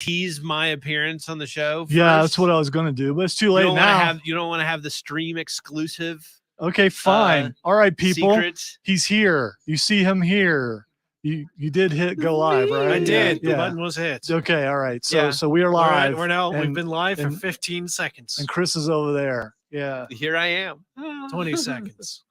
tease my appearance on the show first? Yeah, that's what I was going to do, but it's too late now. You don't want to have the stream exclusive. Okay, fine. All right, people. Secret. He's here. You see him here. You did hit go live, right? I did. Yeah. The button was hit. Okay, all right. So we are live. We've been live for 15 seconds. And Chris is over there. Yeah. Here I am. 20 seconds.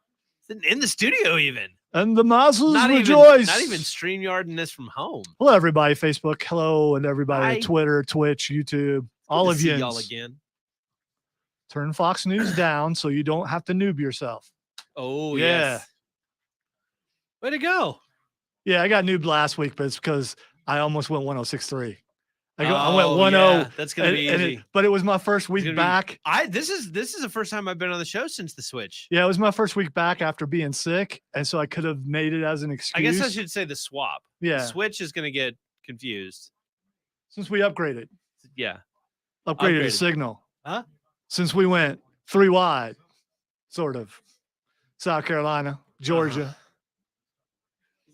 In the studio even. And the masses rejoice. Not even StreamYarding this from home. Hello, everybody. Facebook. Hello, and everybody. Twitter, Twitch, YouTube. All of you. See y'all again. Turn Fox News down so you don't have to noob yourself. Oh, yeah. Yes. Way to go. Yeah, I got noobed last week, but it's because I almost went 106.3. I went 1-0. Yeah, that's gonna be easy. But it was my first week back. This is the first time I've been on the show since the switch. Yeah, it was my first week back after being sick, and so I could have made it as an excuse. I guess I should say the swap. Yeah, the switch is gonna get confused since we upgraded. Yeah, upgraded the signal. Huh? Since we went 3 wide, sort of. South Carolina, Georgia.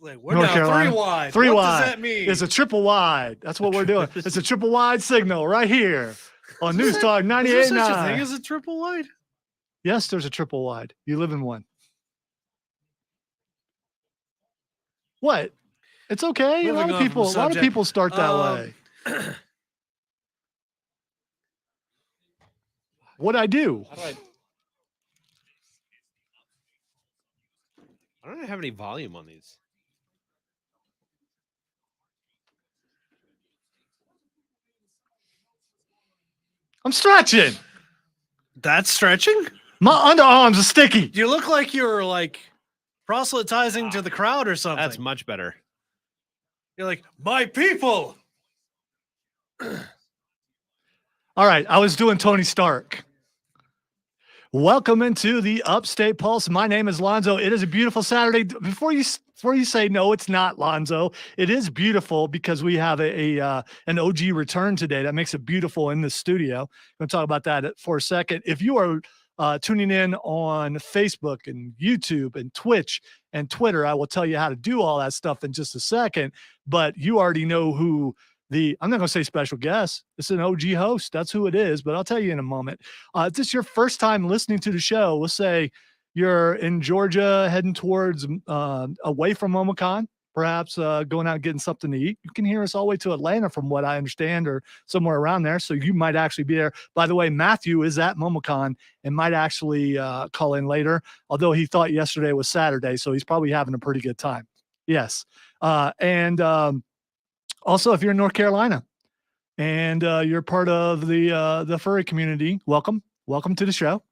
We're North Carolina. 3 wide. 3 what wide. Does that mean? It's a triple wide. That's what we're doing. It's a triple wide signal right here on News Talk 98.9. Is there such a thing as a triple wide? Yes, there's a triple wide. You live in one. What? It's okay. A lot of people start that way. What'd I do? I don't have any volume on these. I'm stretching. That's stretching? My underarms are sticky. You look like you're like proselytizing to the crowd or something. That's much better. You're like, my people. All right. I was doing Tony Stark. Welcome into the Upstate Pulse. My name is Lonzo. It is a beautiful Saturday. Before you say no, it's not, Lonzo. It is beautiful because we have an OG return today. That makes it beautiful in the studio. I'm going to talk about that for a second. If you are tuning in on Facebook and YouTube and Twitch and Twitter, I will tell you how to do all that stuff in just a second. But you already know who I'm not going to say special guest. It's an OG host. That's who it is, but I'll tell you in a moment. If this is your first time listening to the show, let's say you're in Georgia heading towards away from Omicron, perhaps going out and getting something to eat. You can hear us all the way to Atlanta from what I understand, or somewhere around there. So you might actually be there. By the way, Matthew is at MomoCon and might actually call in later, although he thought yesterday was Saturday, so he's probably having a pretty good time. Yes. Also, if you're in North Carolina and you're part of the furry community, welcome to the show.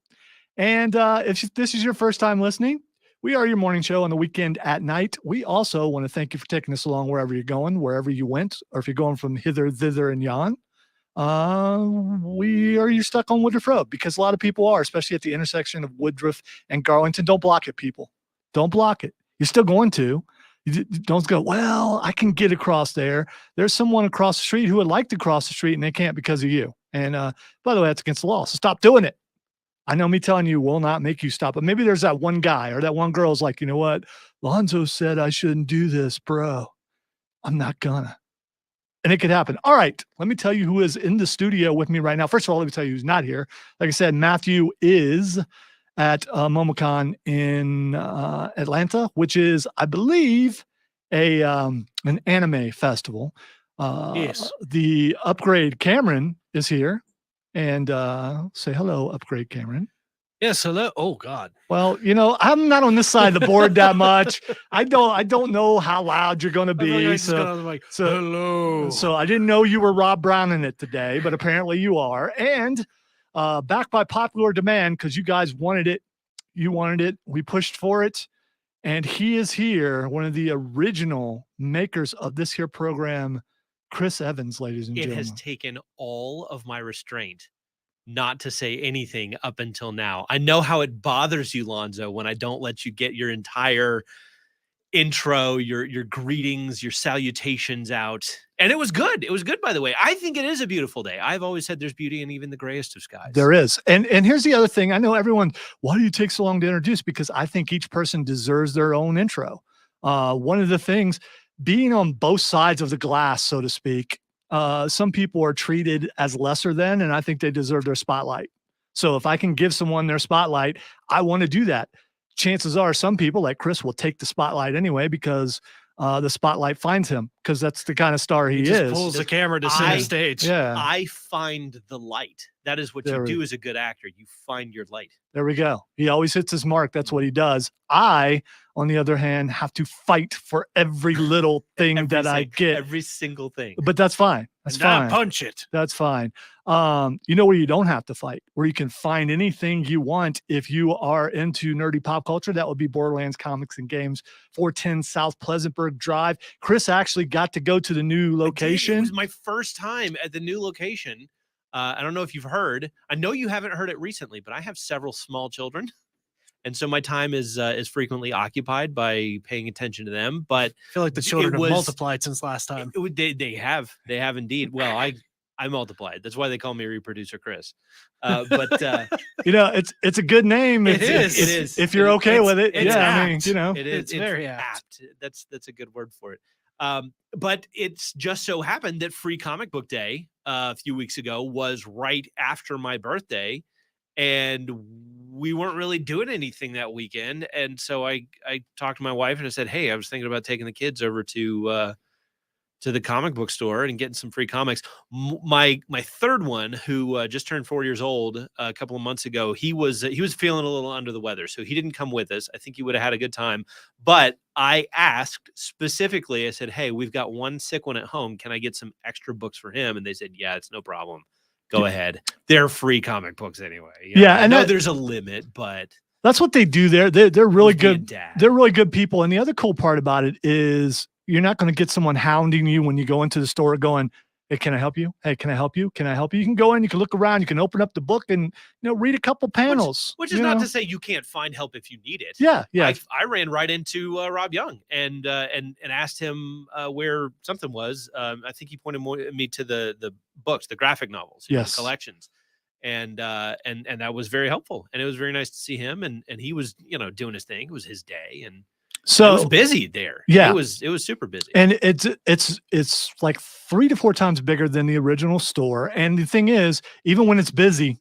And if this is your first time listening, we are your morning show on the weekend at night. We also want to thank you for taking us along wherever you're going, wherever you went, or if you're going from hither, thither, and yon. You're stuck on Woodruff Road, because a lot of people are, especially at the intersection of Woodruff and Garlington. Don't block it, people. Don't block it. You're still going to. You don't go, well, I can get across there. There's someone across the street who would like to cross the street and they can't because of you. And by the way, that's against the law. So stop doing it. I know me telling you will not make you stop, but maybe there's that one guy or that one girl's like, you know what? Lonzo said I shouldn't do this, bro. I'm not gonna. And it could happen. All right. Let me tell you who is in the studio with me right now. First of all, let me tell you who's not here. Like I said, Matthew is at MomoCon in Atlanta, which is, I believe, an anime festival. Yes. The Upgrade Cameron is here, and say hello, Upgrade Cameron. Yes, hello. Oh God. Well, I'm not on this side of the board that much. I don't know how loud you're going to be. So hello. So I didn't know you were Rob Brown in it today, but apparently you are. And back by popular demand, because you guys wanted it. You wanted it. We pushed for it. And he is here, one of the original makers of this here program, Chris Evans, ladies and gentlemen. It has taken all of my restraint not to say anything up until now. I know how it bothers you, Lonzo, when I don't let you get your entire intro, your greetings, your salutations out. And it was good. It was good, by the way. I think it is a beautiful day. I've always said there's beauty in even the grayest of skies. There is. And here's the other thing. I know everyone, why do you take so long to introduce? Because I think each person deserves their own intro. One of the things, being on both sides of the glass, so to speak, some people are treated as lesser than, and I think they deserve their spotlight. So if I can give someone their spotlight, I want to do that. Chances are some people like Chris will take the spotlight anyway because the spotlight finds him, because that's the kind of star he just is. pulls the camera to center stage. Yeah. I find the light. That is what you do as a good actor. You find your light. There we go. He always hits his mark. That's what he does. I, on the other hand, have to fight for every little thing that I get. Every single thing. But that's fine. That's fine. Punch it. That's fine. You know where you don't have to fight, where you can find anything you want if you are into nerdy pop culture? That would be Borderlands Comics and Games, 410 South Pleasantburg Drive. Chris actually got to go to the new location. It was my first time at the new location. I don't know if you've heard. I know you haven't heard it recently, but I have several small children, and so my time is frequently occupied by paying attention to them. But I feel like the children have multiplied since last time. They have indeed. Well, I multiplied. That's why they call me Reproducer Chris. But you know, it's a good name. It is. If you're okay with it. It's yeah, apt. I mean, you know, it's very apt. That's a good word for it. But it's just so happened that Free Comic Book Day a few weeks ago was right after my birthday, and we weren't really doing anything that weekend. And so I talked to my wife and I said, hey, I was thinking about taking the kids over to the comic book store and getting some free comics. My third one, who just turned 4 years old a couple of months ago, he was feeling a little under the weather, so he didn't come with us. I think he would have had a good time, but I asked specifically. I said, "Hey, we've got one sick one at home. Can I get some extra books for him?" And they said, "Yeah, it's no problem. Go ahead. They're free comic books anyway." Yeah, I know there's a limit, but that's what they do there. They're really good. Dad. They're really good people. And the other cool part about it is you're not going to get someone hounding you when you go into the store going, hey, can I help you? Hey, can I help you? Can I help you? You can go in, you can look around, you can open up the book and, read a couple panels. Which is not to say you can't find help if you need it. Yeah, yeah. I ran right into Rob Young and asked him where something was. I think he pointed me to the books, the graphic novels, yes, the collections. And that was very helpful. And it was very nice to see him. And he was, doing his thing. It was his day. And so it was busy there. Yeah, it was super busy. And it's like 3 to 4 times bigger than the original store. And the thing is, even when it's busy,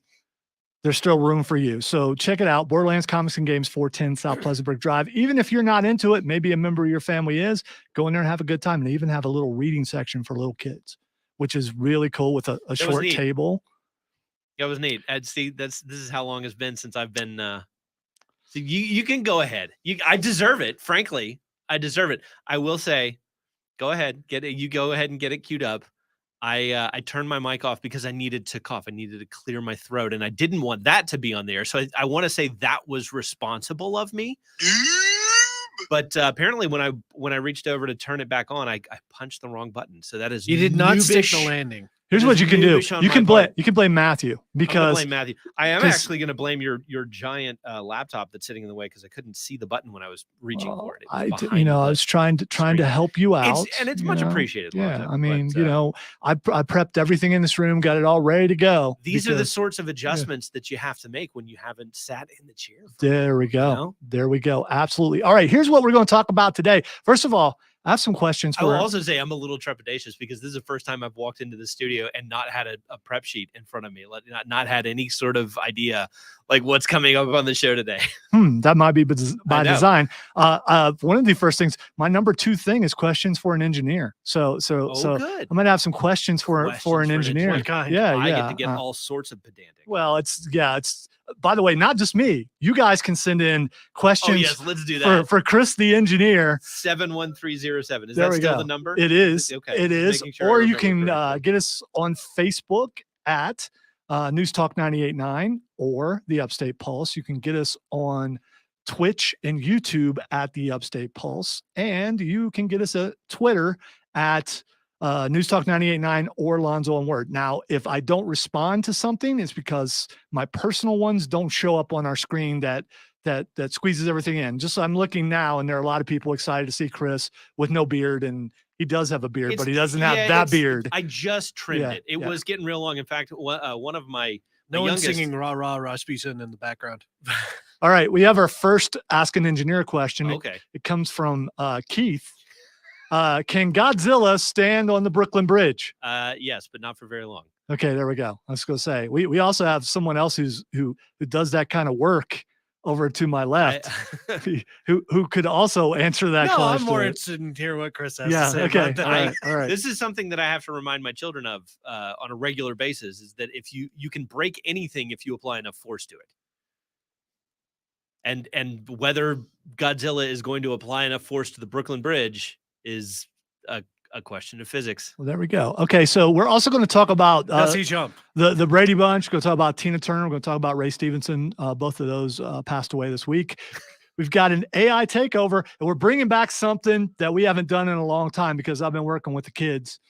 there's still room for you. So check it out. Borderlands Comics and Games, 410 South Pleasantburg Drive. Even if you're not into it, maybe a member of your family is, go in there and have a good time. And they even have a little reading section for little kids, which is really cool with a short table. That was neat. This is how long it's been since I've been so you can go ahead. I deserve it. Frankly, I deserve it. I will say, go ahead, get it. You go ahead and get it queued up. I turned my mic off because I needed to cough. I needed to clear my throat, and I didn't want that to be on there. So I want to say that was responsible of me. But apparently, when I reached over to turn it back on, I punched the wrong button. So that is you did not stick the landing. Here's what you can do. You can blame Matthew because blame Matthew. I am actually going to blame your giant laptop that's sitting in the way because I couldn't see the button when I was reaching for it. I was trying to help you out, and it's much appreciated. Yeah, I mean, I prepped everything in this room, got it all ready to go. These are the sorts of adjustments that you have to make when you haven't sat in the chair. There we go. There we go. Absolutely. All right. Here's what we're going to talk about today. First of all, I have some questions for. I will also say I'm a little trepidatious because this is the first time I've walked into the studio and not had a prep sheet in front of me, not had any sort of idea like what's coming up on the show today. That might be by design. One of the first things, my number 2 thing is questions for an engineer. So good. I'm gonna have some questions for an engineer. I get to get all sorts of pedantic. Well, it's by the way, not just me. You guys can send in questions. Oh, yes, let's do that. For Chris, the engineer. 71307. Is that still the number? It is. Okay. It is. Sure or you can get us on Facebook at News Talk 98.9 or the Upstate Pulse. You can get us on Twitch and YouTube at the Upstate Pulse. And you can get us at Twitter at News Talk 98.9 or Lonzo on Word. Now, if I don't respond to something, it's because my personal ones don't show up on our screen that squeezes everything in. Just I'm looking now, and there are a lot of people excited to see Chris with no beard, and he does have a beard, but he doesn't have that beard. I just trimmed it. It was getting real long. In fact, one of my no one singing "Rah Rah Rasmussen" in the background. All right, we have our first Ask an Engineer question. Okay, it comes from Keith. Can Godzilla stand on the Brooklyn Bridge? Yes, but not for very long. Okay, there we go. I was going to say we also have someone else who does that kind of work over to my left, who could also answer that No, question. I'm more interested in hearing what Chris has Yeah. to say Okay. about that. All right. This is something that I have to remind my children of on a regular basis, is that if you can break anything if you apply enough force to it. And whether Godzilla is going to apply enough force to the Brooklyn Bridge is a question of physics. Well, there we go. Okay, so we're also going to talk about Does he jump? the Brady Bunch. We're going to talk about Tina Turner. We're going to talk about Ray Stevenson. Both of those passed away this week. We've got an AI takeover, and we're bringing back something that we haven't done in a long time because I've been working with the kids.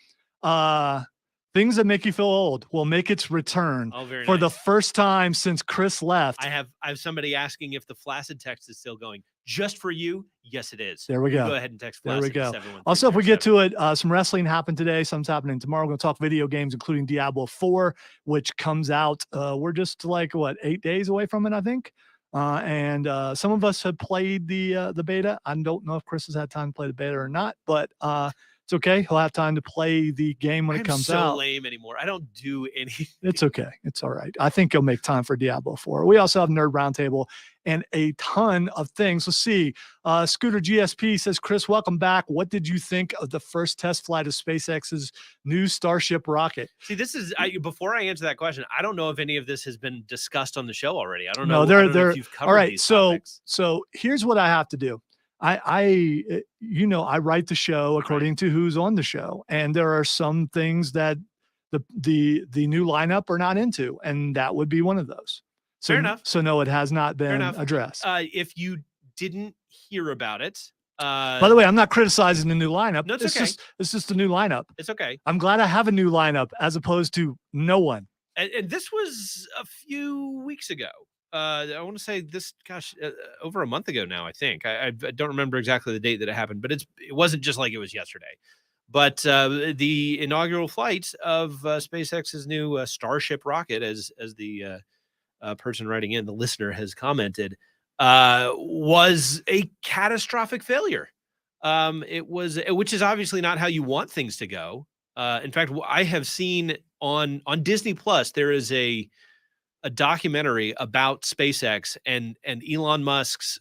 Things that make you feel old will make its return for the first time since Chris left. I have somebody asking if the Flaccid text is still going. Just for you, yes, it is. There we go. Go ahead and text There we Flaccid go. to Also, if we get to it, some wrestling happened today. Some's happening tomorrow. We're going to talk video games, including Diablo 4, which comes out. We're just like, 8 days away from it, I think. And some of us have played the beta. I don't know if Chris has had time to play the beta or not, but it's okay. He'll have time to play the game when it comes out. I'm so lame anymore. I don't do anything. It's okay. It's all right. I think he'll make time for Diablo 4. We also have Nerd Roundtable and a ton of things. Let's see. Scooter GSP says, Chris, welcome back. What did you think of the first test flight of SpaceX's new Starship rocket? See, this is before I answer that question, I don't know if any of this has been discussed on the show already. I don't know. No, they're if you've covered all right. These So topics. so here's what I have to do. I write the show according to who's on the show, and there are some things that the new lineup are not into, and that would be one of those. So, Fair enough. So no, it has not been addressed. If you didn't hear about it, by the way, I'm not criticizing the new lineup. No, it's okay. It's just a new lineup. It's okay. I'm glad I have a new lineup as opposed to no one. And this was a few weeks ago. I want to say this, over a month ago now, I think. I don't remember exactly the date that it happened, but it wasn't just like it was yesterday. But the inaugural flight of SpaceX's new Starship rocket, as the person writing in, the listener, has commented, was a catastrophic failure. Which is obviously not how you want things to go. In fact, I have seen on Disney Plus, there is a documentary about SpaceX and Elon Musk's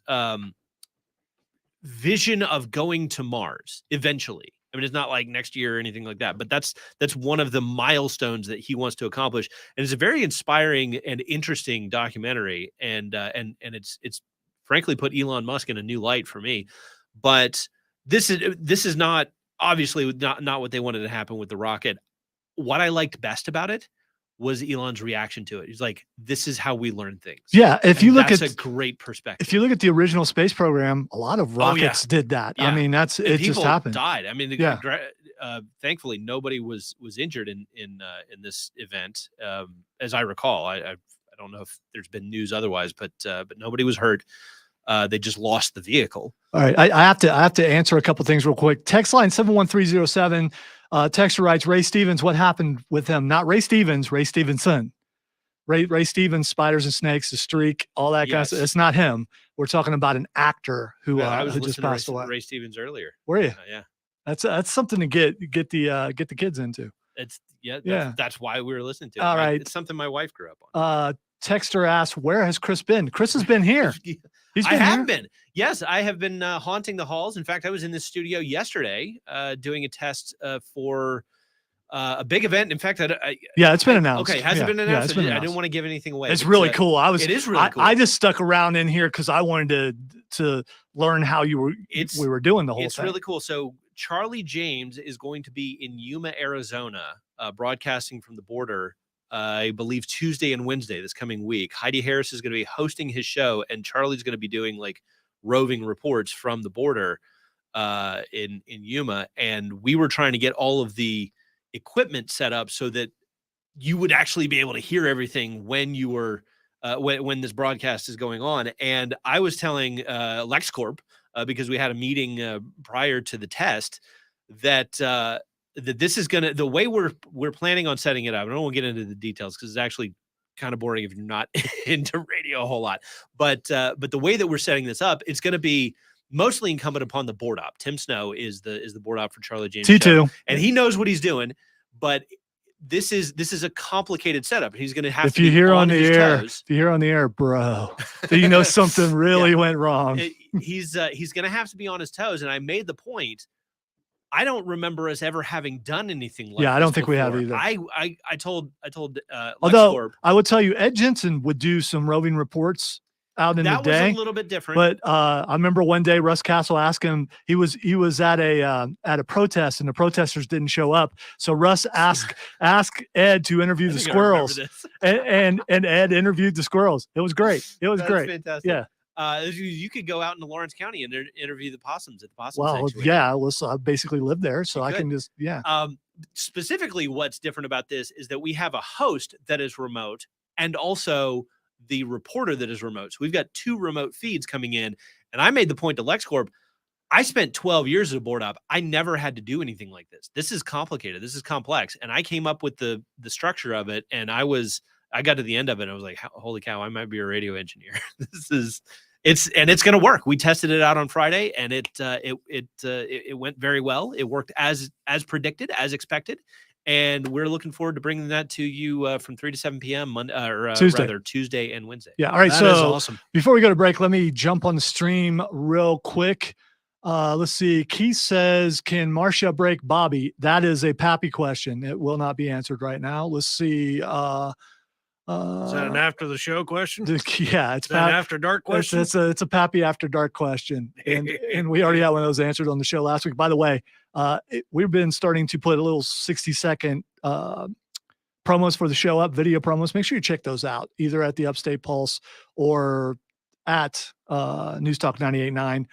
vision of going to Mars eventually. I mean, it's not like next year or anything like that, but that's one of the milestones that he wants to accomplish. And it's a very inspiring and interesting documentary. And it's frankly put Elon Musk in a new light for me. But this is not obviously not what they wanted to happen with the rocket. What I liked best about it was Elon's reaction to it. He's like, this is how we learn things. Yeah. If you look at, that's a great perspective. If you look at the original space program, a lot of rockets did that. Yeah. I mean, it just happened. Died. I mean, thankfully nobody was injured in this event. As I recall, I don't know if there's been news otherwise, but nobody was hurt. They just lost the vehicle. All right. I have to answer a couple things real quick. Text line 71307. Texter writes, Ray Stevens, what happened with him? Not Ray Stevens, Ray Stevenson. Ray Stevens, Spiders and Snakes, The Streak, all that kind of stuff. It's not him. We're talking about an actor who I was just passed away. Ray Stevens earlier. Were you? Yeah. That's something to get the kids into. That's why we were listening to it. All right. It's something my wife grew up on. Texter asks, where has Chris been? Chris has been here. I have been. Yes, I have been haunting the halls. In fact, I was in this studio yesterday doing a test for a big event. In fact, it's been announced. Okay, has it been announced? Yeah, it's been announced. I didn't want to give anything away. It's really cool. It is really cool. I just stuck around in here because I wanted to learn how we were doing the whole thing. It's really cool. So Charlie James is going to be in Yuma, Arizona, broadcasting from the border. I believe Tuesday and Wednesday this coming week. Heidi Harris is going to be hosting his show, and Charlie's going to be doing like roving reports from the border in Yuma. And we were trying to get all of the equipment set up so that you would actually be able to hear everything when you were when this broadcast is going on. And I was telling LexCorp because we had a meeting prior to the test that this is gonna, the way we're planning on setting it up. I don't want to get into the details because it's actually kind of boring if you're not into radio a whole lot. But the way that we're setting this up, it's going to be mostly incumbent upon the board op. Tim Snow is the board op for Charlie James T2. Show, and he knows what he's doing. But this is a complicated setup. He's going to have to be on his toes. If you hear on the air, bro, you know something really went wrong. He's going to have to be on his toes. And I made the point. I don't remember us ever having done anything like I don't think before. we have either. I told although LexCorp, I would tell you Ed Jensen would do some roving reports out in the day. That was a little bit different. But I remember one day Russ Castle asked him, he was at a protest and the protesters didn't show up. So Russ asked Ed to interview the squirrels. And Ed interviewed the squirrels. It was great. It was great. Fantastic. Yeah. You could go out into Lawrence County and interview the possums at the possum sanctuary. Yeah, I basically live there, so I can just Specifically, what's different about this is that we have a host that is remote and also the reporter that is remote. So we've got 2 remote feeds coming in, and I made the point to LexCorp. I spent 12 years as a board op. I never had to do anything like this. This is complicated. This is complex, and I came up with the structure of it. And I got to the end of it, and I was like, "Holy cow! I might be a radio engineer." It's going to work. We tested it out on Friday, and it went very well. It worked as predicted, as expected, and we're looking forward to bringing that to you from 3 to 7 p.m. Tuesday and Wednesday. Yeah. All right. That so is awesome. Before we go to break, let me jump on the stream real quick. Let's see. Keith says, "Can Marcia break Bobby?" That is a Pappy question. It will not be answered right now. Let's see. Is that an after the show question? Yeah, it's an after dark question. It's a Pappy after dark question, and we already had one of those answered on the show last week. By the way, we've been starting to put a little 60-second promos for the show up, video promos. Make sure you check those out, either at the Upstate Pulse or at News Talk 98.9.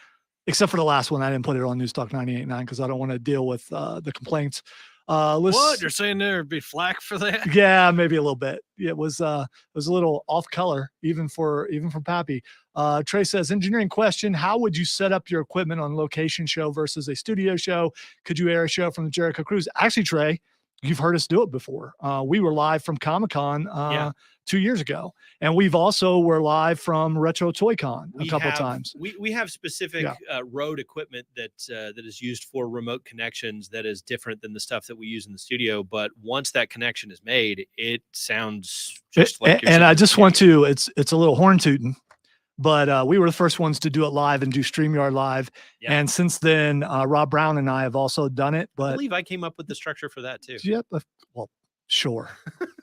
Except for the last one, I didn't put it on News Talk 98.9 because I don't want to deal with the complaints. What you're saying there'd be flack for that? Yeah, maybe a little bit. It was a little off color, even from Pappy. Trey says, engineering question: how would you set up your equipment on location show versus a studio show? Could you air a show from the Jericho Cruise? Actually, Trey, you've heard us do it before. We were live from Comic-Con 2 years ago, and we've also were live from Retro Toy Con a couple times. We have specific road equipment that is used for remote connections that is different than the stuff that we use in the studio. But once that connection is made, it sounds just like. And I just want to. It's a little horn tooting, but we were the first ones to do it live and do StreamYard live. Yeah. And since then, Rob Brown and I have also done it. But I believe I came up with the structure for that too. Yep. Well, sure.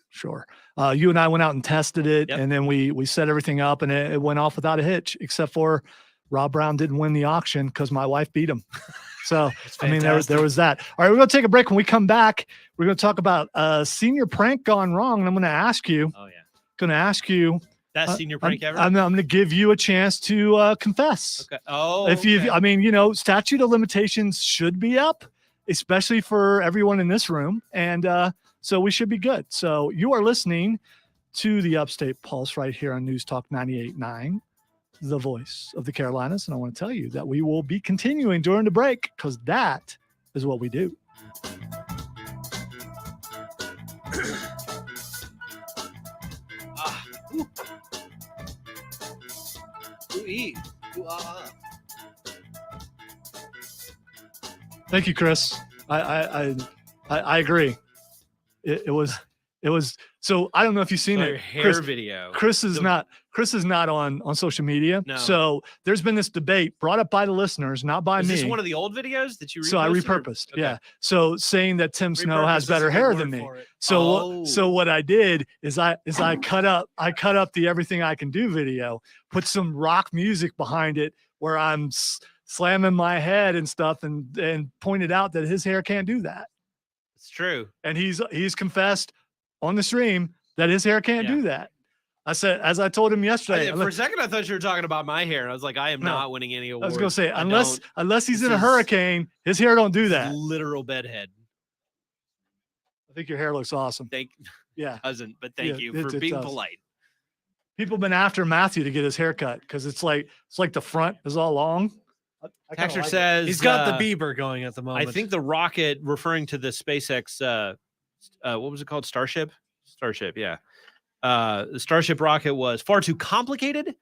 Sure. You and I went out and tested it, and then we set everything up, and it went off without a hitch, except for Rob Brown didn't win the auction because my wife beat him. So, I mean, there was that. All right, we're going to take a break. When we come back, we're going to talk about senior prank gone wrong, and I'm going to ask you. Oh, yeah. Going to ask you. Best senior prank ever? I'm going to give you a chance to confess. Okay. Oh, if you, I mean, statute of limitations should be up, especially for everyone in this room. And, so we should be good. So you are listening to the Upstate Pulse right here on News Talk 98.9, the voice of the Carolinas. And I want to tell you that we will be continuing during the break because that is what we do. Thank you, Chris. I agree. It was so I don't know if you've seen it. Hair video. Chris is not on social media. No. So there's been this debate brought up by the listeners, not by me. Is this one of the old videos that you repurposed? So I repurposed. Okay. Yeah. So saying that Tim Snow has better hair than me. So what I did is I cut up the Everything I Can Do video, put some rock music behind it where I'm slamming my head and stuff and pointed out that his hair can't do that. It's true. And he's confessed on the stream that his hair can't do that. I said, as I told him yesterday. For a second, I thought you were talking about my hair. I was like, I am not winning any awards. I was going to say, unless he's in a hurricane, his hair don't do that. Literal bedhead. I think your hair looks awesome. Thank you for being polite. People have been after Matthew to get his hair cut because it's like the front is all long. Texture says he's got the Bieber going at the moment. I think the rocket, referring to the SpaceX, what was it called? Starship, yeah. The Starship rocket was far too complicated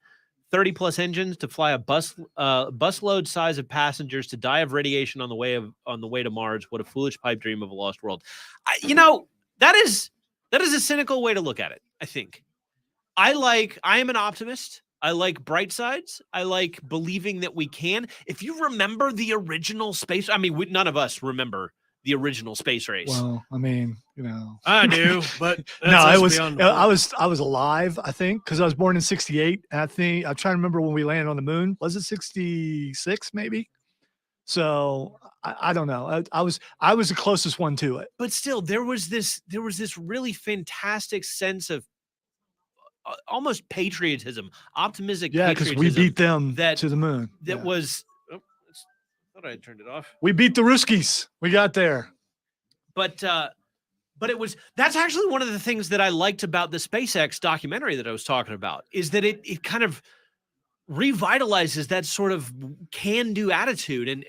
30 plus engines to fly a busload size of passengers to die of radiation on the way to Mars. What a foolish pipe dream of a lost world. That is a cynical way to look at it. I think I am an optimist. I like bright sides. I like believing that we can. If you remember the original space, I mean, none of us remember the original space race. Well, I mean, I do, but no, that's it was. beyond the point. I was alive, I think, because I was born in '68. And I think I'm trying to remember when we landed on the moon. Was it '66 maybe? So I don't know. I was the closest one to it. But still, there was this really fantastic sense of almost patriotism, optimistic. Yeah, because we beat them to the moon. That was. Oh, I thought I had turned it off. We beat the Ruskies. We got there. But that's actually one of the things that I liked about the SpaceX documentary that I was talking about, is that it kind of revitalizes that sort of can-do attitude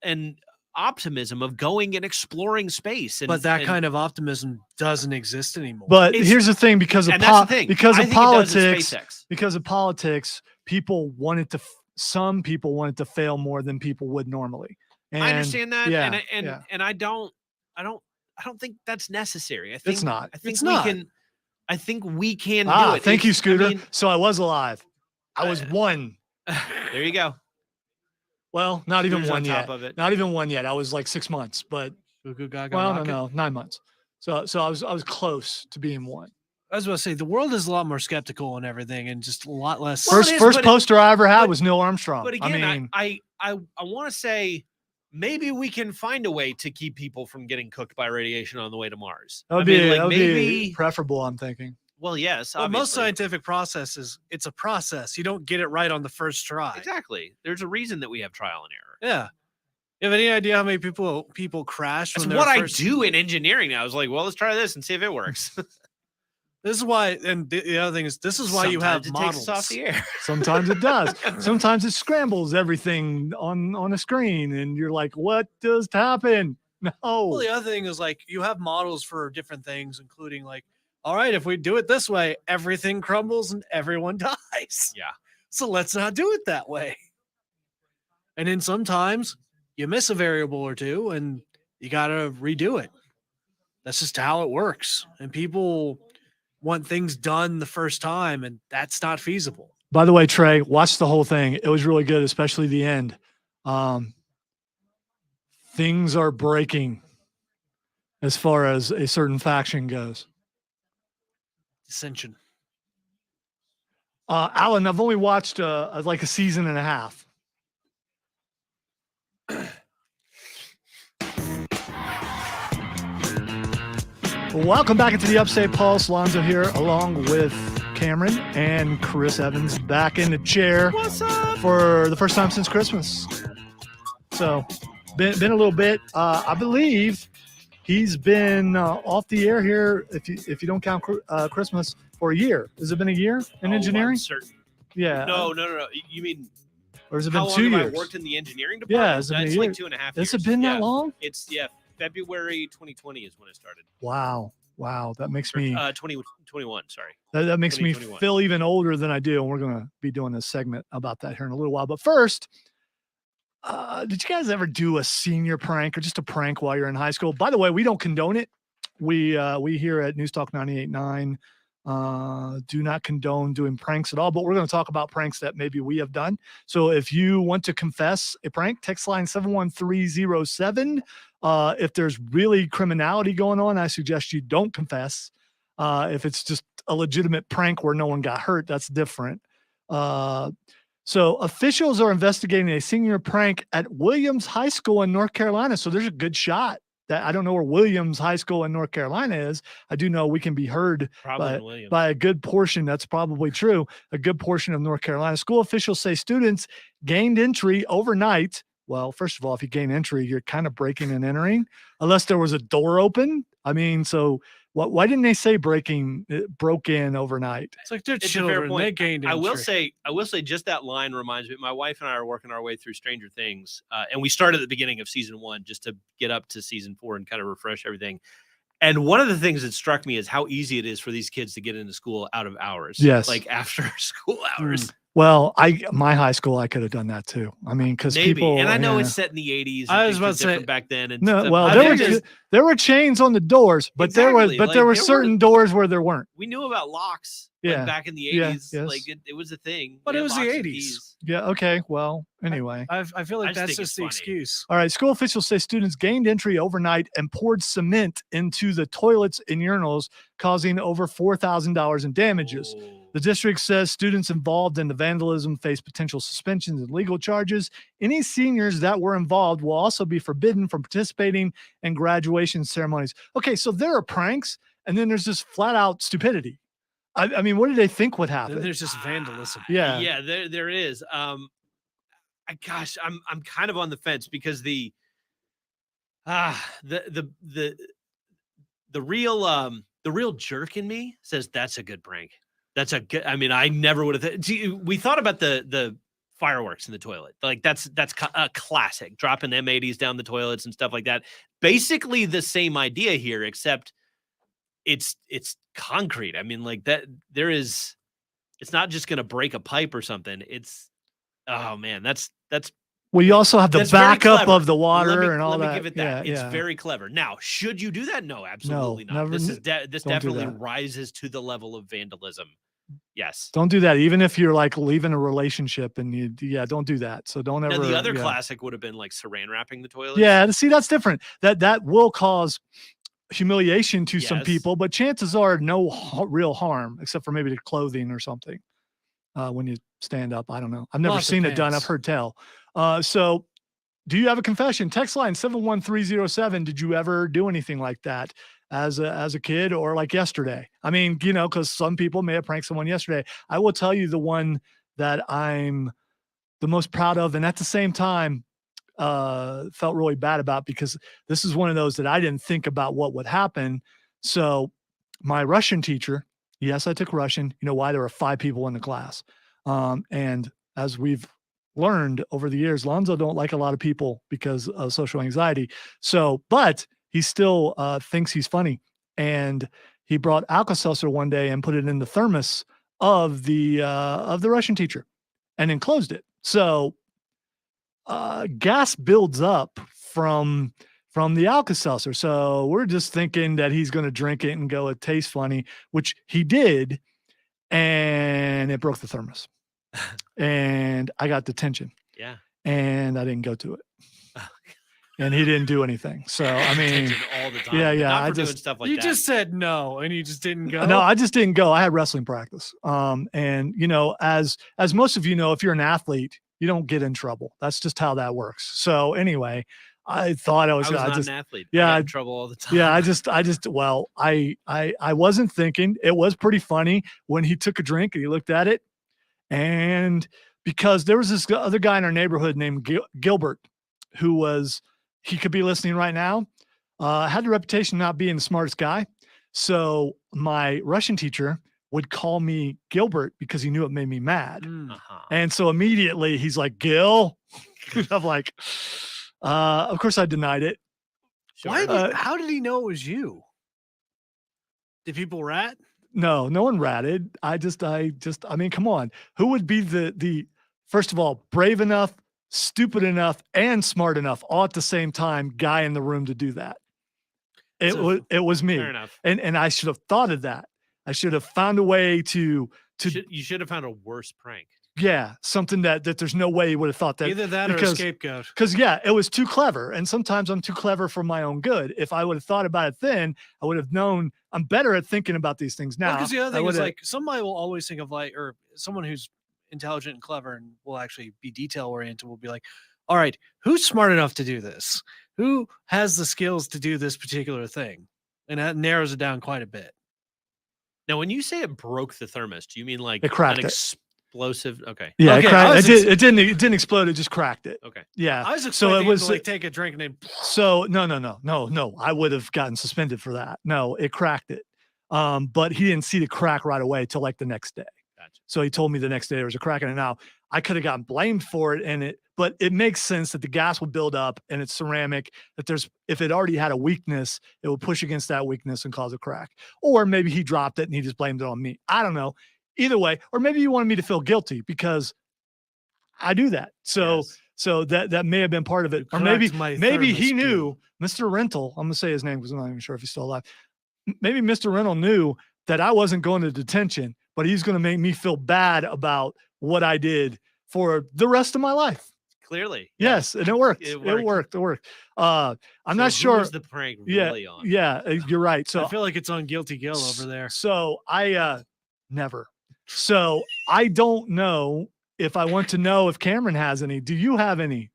and optimism of going and exploring space. But that kind of optimism doesn't exist anymore. But here's the thing, because of politics, some people wanted to fail more than people would normally. And I understand that. Yeah, and I don't think that's necessary. I think it's not. I think it's we not. can. I think we can do it. Thank you, Scooter. So I was alive. I was one. There you go. Well, not even Scooter's one on yet. top of it. Not even one yet. I was like 6 months, but no, 9 months. So I was close to being one. I was about to say, the world is a lot more skeptical and everything, and just a lot less. First poster I ever had was Neil Armstrong. But again, I want to say maybe we can find a way to keep people from getting cooked by radiation on the way to Mars. That would be preferable, I'm thinking. Well, yes. Well, most scientific processes, it's a process. You don't get it right on the first try. Exactly. There's a reason that we have trial and error. Yeah. You have any idea how many people crash? That's what I do in engineering now. I was like, well, let's try this and see if it works. This is why, and the other thing is, this is why you have models. Takes us off the air. Sometimes it does. Sometimes it scrambles everything on a screen, and you're like, what just happened? No. Well, the other thing is, like, you have models for different things, including like, all right, if we do it this way, everything crumbles and everyone dies. Yeah. So let's not do it that way. And then sometimes you miss a variable or two and you got to redo it. That's just how it works. And people want things done the first time, and that's not feasible. By the way, Trey, watch the whole thing. It was really good, especially the end. Things are breaking as far as a certain faction goes. Dissension. Alan, I've only watched like a season and a half. Welcome back into the Upstate Pulse. Lonzo here, along with Cameron and Chris Evans, back in the chair. What's up? For the first time since Christmas. So, been a little bit. I believe he's been off the air here, if you don't count Christmas, for a year. Has it been a year in engineering? I'm certain. Yeah. No. You mean, or has it been how 2 long years? have I worked in the engineering department? Yeah, has it been a year? Like 2.5 years. Has it been that long? It's February 2020 is when it started. Wow. That makes me 2021. Sorry. That makes me feel even older than I do, and we're going to be doing a segment about that here in a little while. But first, did you guys ever do a senior prank or just a prank while you're in high school? By the way, we don't condone it. We here at News Talk 98.9 do not condone doing pranks at all, but we're going to talk about pranks that maybe we have done. So if you want to confess a prank, text line 71307. If there's really criminality going on, I suggest you don't confess. If it's just a legitimate prank where no one got hurt, that's different. So officials are investigating a senior prank at Williams High School in North Carolina. So there's a good shot that I don't know where Williams High School in North Carolina is. I do know we can be heard by a good portion. That's probably true. A good portion of North Carolina. School officials say students gained entry overnight. Well, first of all, if you gain entry, you're kind of breaking and entering, unless there was a door open. I mean, so why didn't they say broke in overnight? It's like they're children. They gained entry. I will say just that line reminds me. My wife and I are working our way through Stranger Things, and we started at the beginning of season 1 just to get up to season 4 and kind of refresh everything. And one of the things that struck me is how easy it is for these kids to get into school out of hours. Yes. Like after school hours. Well, my high school, I could have done that too. I mean, because Maybe, people, and I know yeah. it's set in the 80s. I And was things about were to say- different back then. And No, stuff. well, I think there were chains on the doors, but Exactly, there like, were there certain were- doors where there weren't. we knew about locks Yeah, like back in the yeah, 80s. yes. Like it was a thing. But We it had was the locks and 80s. keys. Yeah. Okay. Well, anyway. I feel like I just that's think just it's the funny. excuse. All right. School officials say students gained entry overnight and poured cement into the toilets and urinals, causing over $4,000 in damages. Oh. The district says students involved in the vandalism face potential suspensions and legal charges. Any seniors that were involved will also be forbidden from participating in graduation ceremonies. Okay, so there are pranks, and then there's just flat out stupidity. I mean, what did they think would Then happen? there's just vandalism. Yeah. Yeah, there is. Gosh, I'm kind of on the fence because the real jerk in me says that's a good prank. That's a good. I mean, I never would have. We thought about the fireworks in the toilet. Like that's a classic. Dropping M80s down the toilets and stuff like that. Basically the same idea here, except it's concrete. I mean, like that. There is. It's not just going to break a pipe or something. It's. Oh man, that's. Well, you also have the That's very backup clever. of the water Let me- and all let that. me give it that. It's Yeah. very clever. Now, should you do that? No, absolutely not. never- This don't do definitely that. rises to the level of vandalism. Yes. Don't do that. Even if you're like leaving a relationship and don't do that. So don't ever. Now, the other yeah. classic would have been like saran wrapping the toilets. Yeah, see, that's different. That will cause humiliation to some Yes. people, but chances are no real harm, except for maybe the clothing or something. When you stand up, I don't know. I've never Lots of seen it done. I've pants. heard tell. So, do you have a confession? Text line 71307. Did you ever do anything like that as a kid or like yesterday? I mean, because some people may have pranked someone yesterday. I will tell you the one that I'm the most proud of, and at the same time, felt really bad about, because this is one of those that I didn't think about what would happen. So my Russian teacher, yes, I took Russian. You know why? There were 5 people in the class. And as we've learned over the years, Lonzo don't like a lot of people because of social anxiety. So, but he still thinks he's funny. And he brought Alka-Seltzer one day and put it in the thermos of the Russian teacher and then closed it. So gas builds up from the Alka-Seltzer. So we're just thinking that he's going to drink it and go, it tastes funny, which he did. And it broke the thermos. And I got detention. Yeah. And I didn't go to it. And he didn't do anything. So, I mean, Attention all the time. yeah, but yeah, Not I for doing just- stuff like You that. just said no, and you just didn't go. no, I just didn't go. I had wrestling practice. And as most of you know, if you're an athlete, you don't get in trouble. That's just how that works. So anyway, I thought I was not just, an athlete. yeah, I got I- in trouble all the time. yeah, I wasn't thinking. It was pretty funny when he took a drink and he looked at it. And because there was this other guy in our neighborhood named Gilbert, who he could be listening right now, had the reputation of not being the smartest guy. So my Russian teacher would call me Gilbert because he knew it made me mad. Mm. Uh-huh. And so immediately he's like, Gil. I'm like, of course I denied it. Sure. How did he know it was you? Did people rat? No one ratted. I mean, come on. Who would be the first of all, brave enough, stupid enough, and smart enough all at the same time guy in the room to do that? It was me. Fair enough. And I should have thought of that. I should have found a way to You should have found a worse prank. something that there's no way he would have thought that. Either that or a because- scapegoat. Because it was too clever. And sometimes I'm too clever for my own good. If I would have thought about it then, I would have known I'm better at thinking about these things now. Because the other I thing is, would've- like, somebody will always think of or someone who's intelligent and clever and will actually be detail oriented will be like, all right, who's smart enough to do this? Who has the skills to do this particular thing? And that narrows it down quite a bit. Now, when you say it broke the thermos, do you mean like It cracked an it. explosive? Okay. yeah, Okay, it, cracked, I was it didn't explode. It just cracked it. Okay. Yeah. I was So expecting it was him to like take a drink and then so no. I would have gotten suspended for that. No, it cracked it. But he didn't see the crack right away till like the next day. Gotcha. So he told me the next day there was a crack in it. Now I could have gotten blamed for it, but it makes sense that the gas will build up and it's ceramic. That if it already had a weakness, it would push against that weakness and cause a crack. Or maybe he dropped it and he just blamed it on me. I don't know. either way, or maybe you wanted me to feel guilty because I do that. So, Yes. so that may have been part of it. You Or maybe, cracked my maybe thermos he knew spoon. Mr. Rental. I'm gonna say his name because I'm not even sure if he's still alive. Maybe Mr. Rental knew that I wasn't going to detention, but he's going to make me feel bad about what I did for the rest of my life. Clearly. Yeah. Yes, and it worked. It It worked. worked. It worked. I'm So not who sure. was the prank Yeah, really on? yeah, you're right. So I feel like it's on Guilty Gill over there. So I never. So I don't know if I want to know if Cameron has any. Do you have any,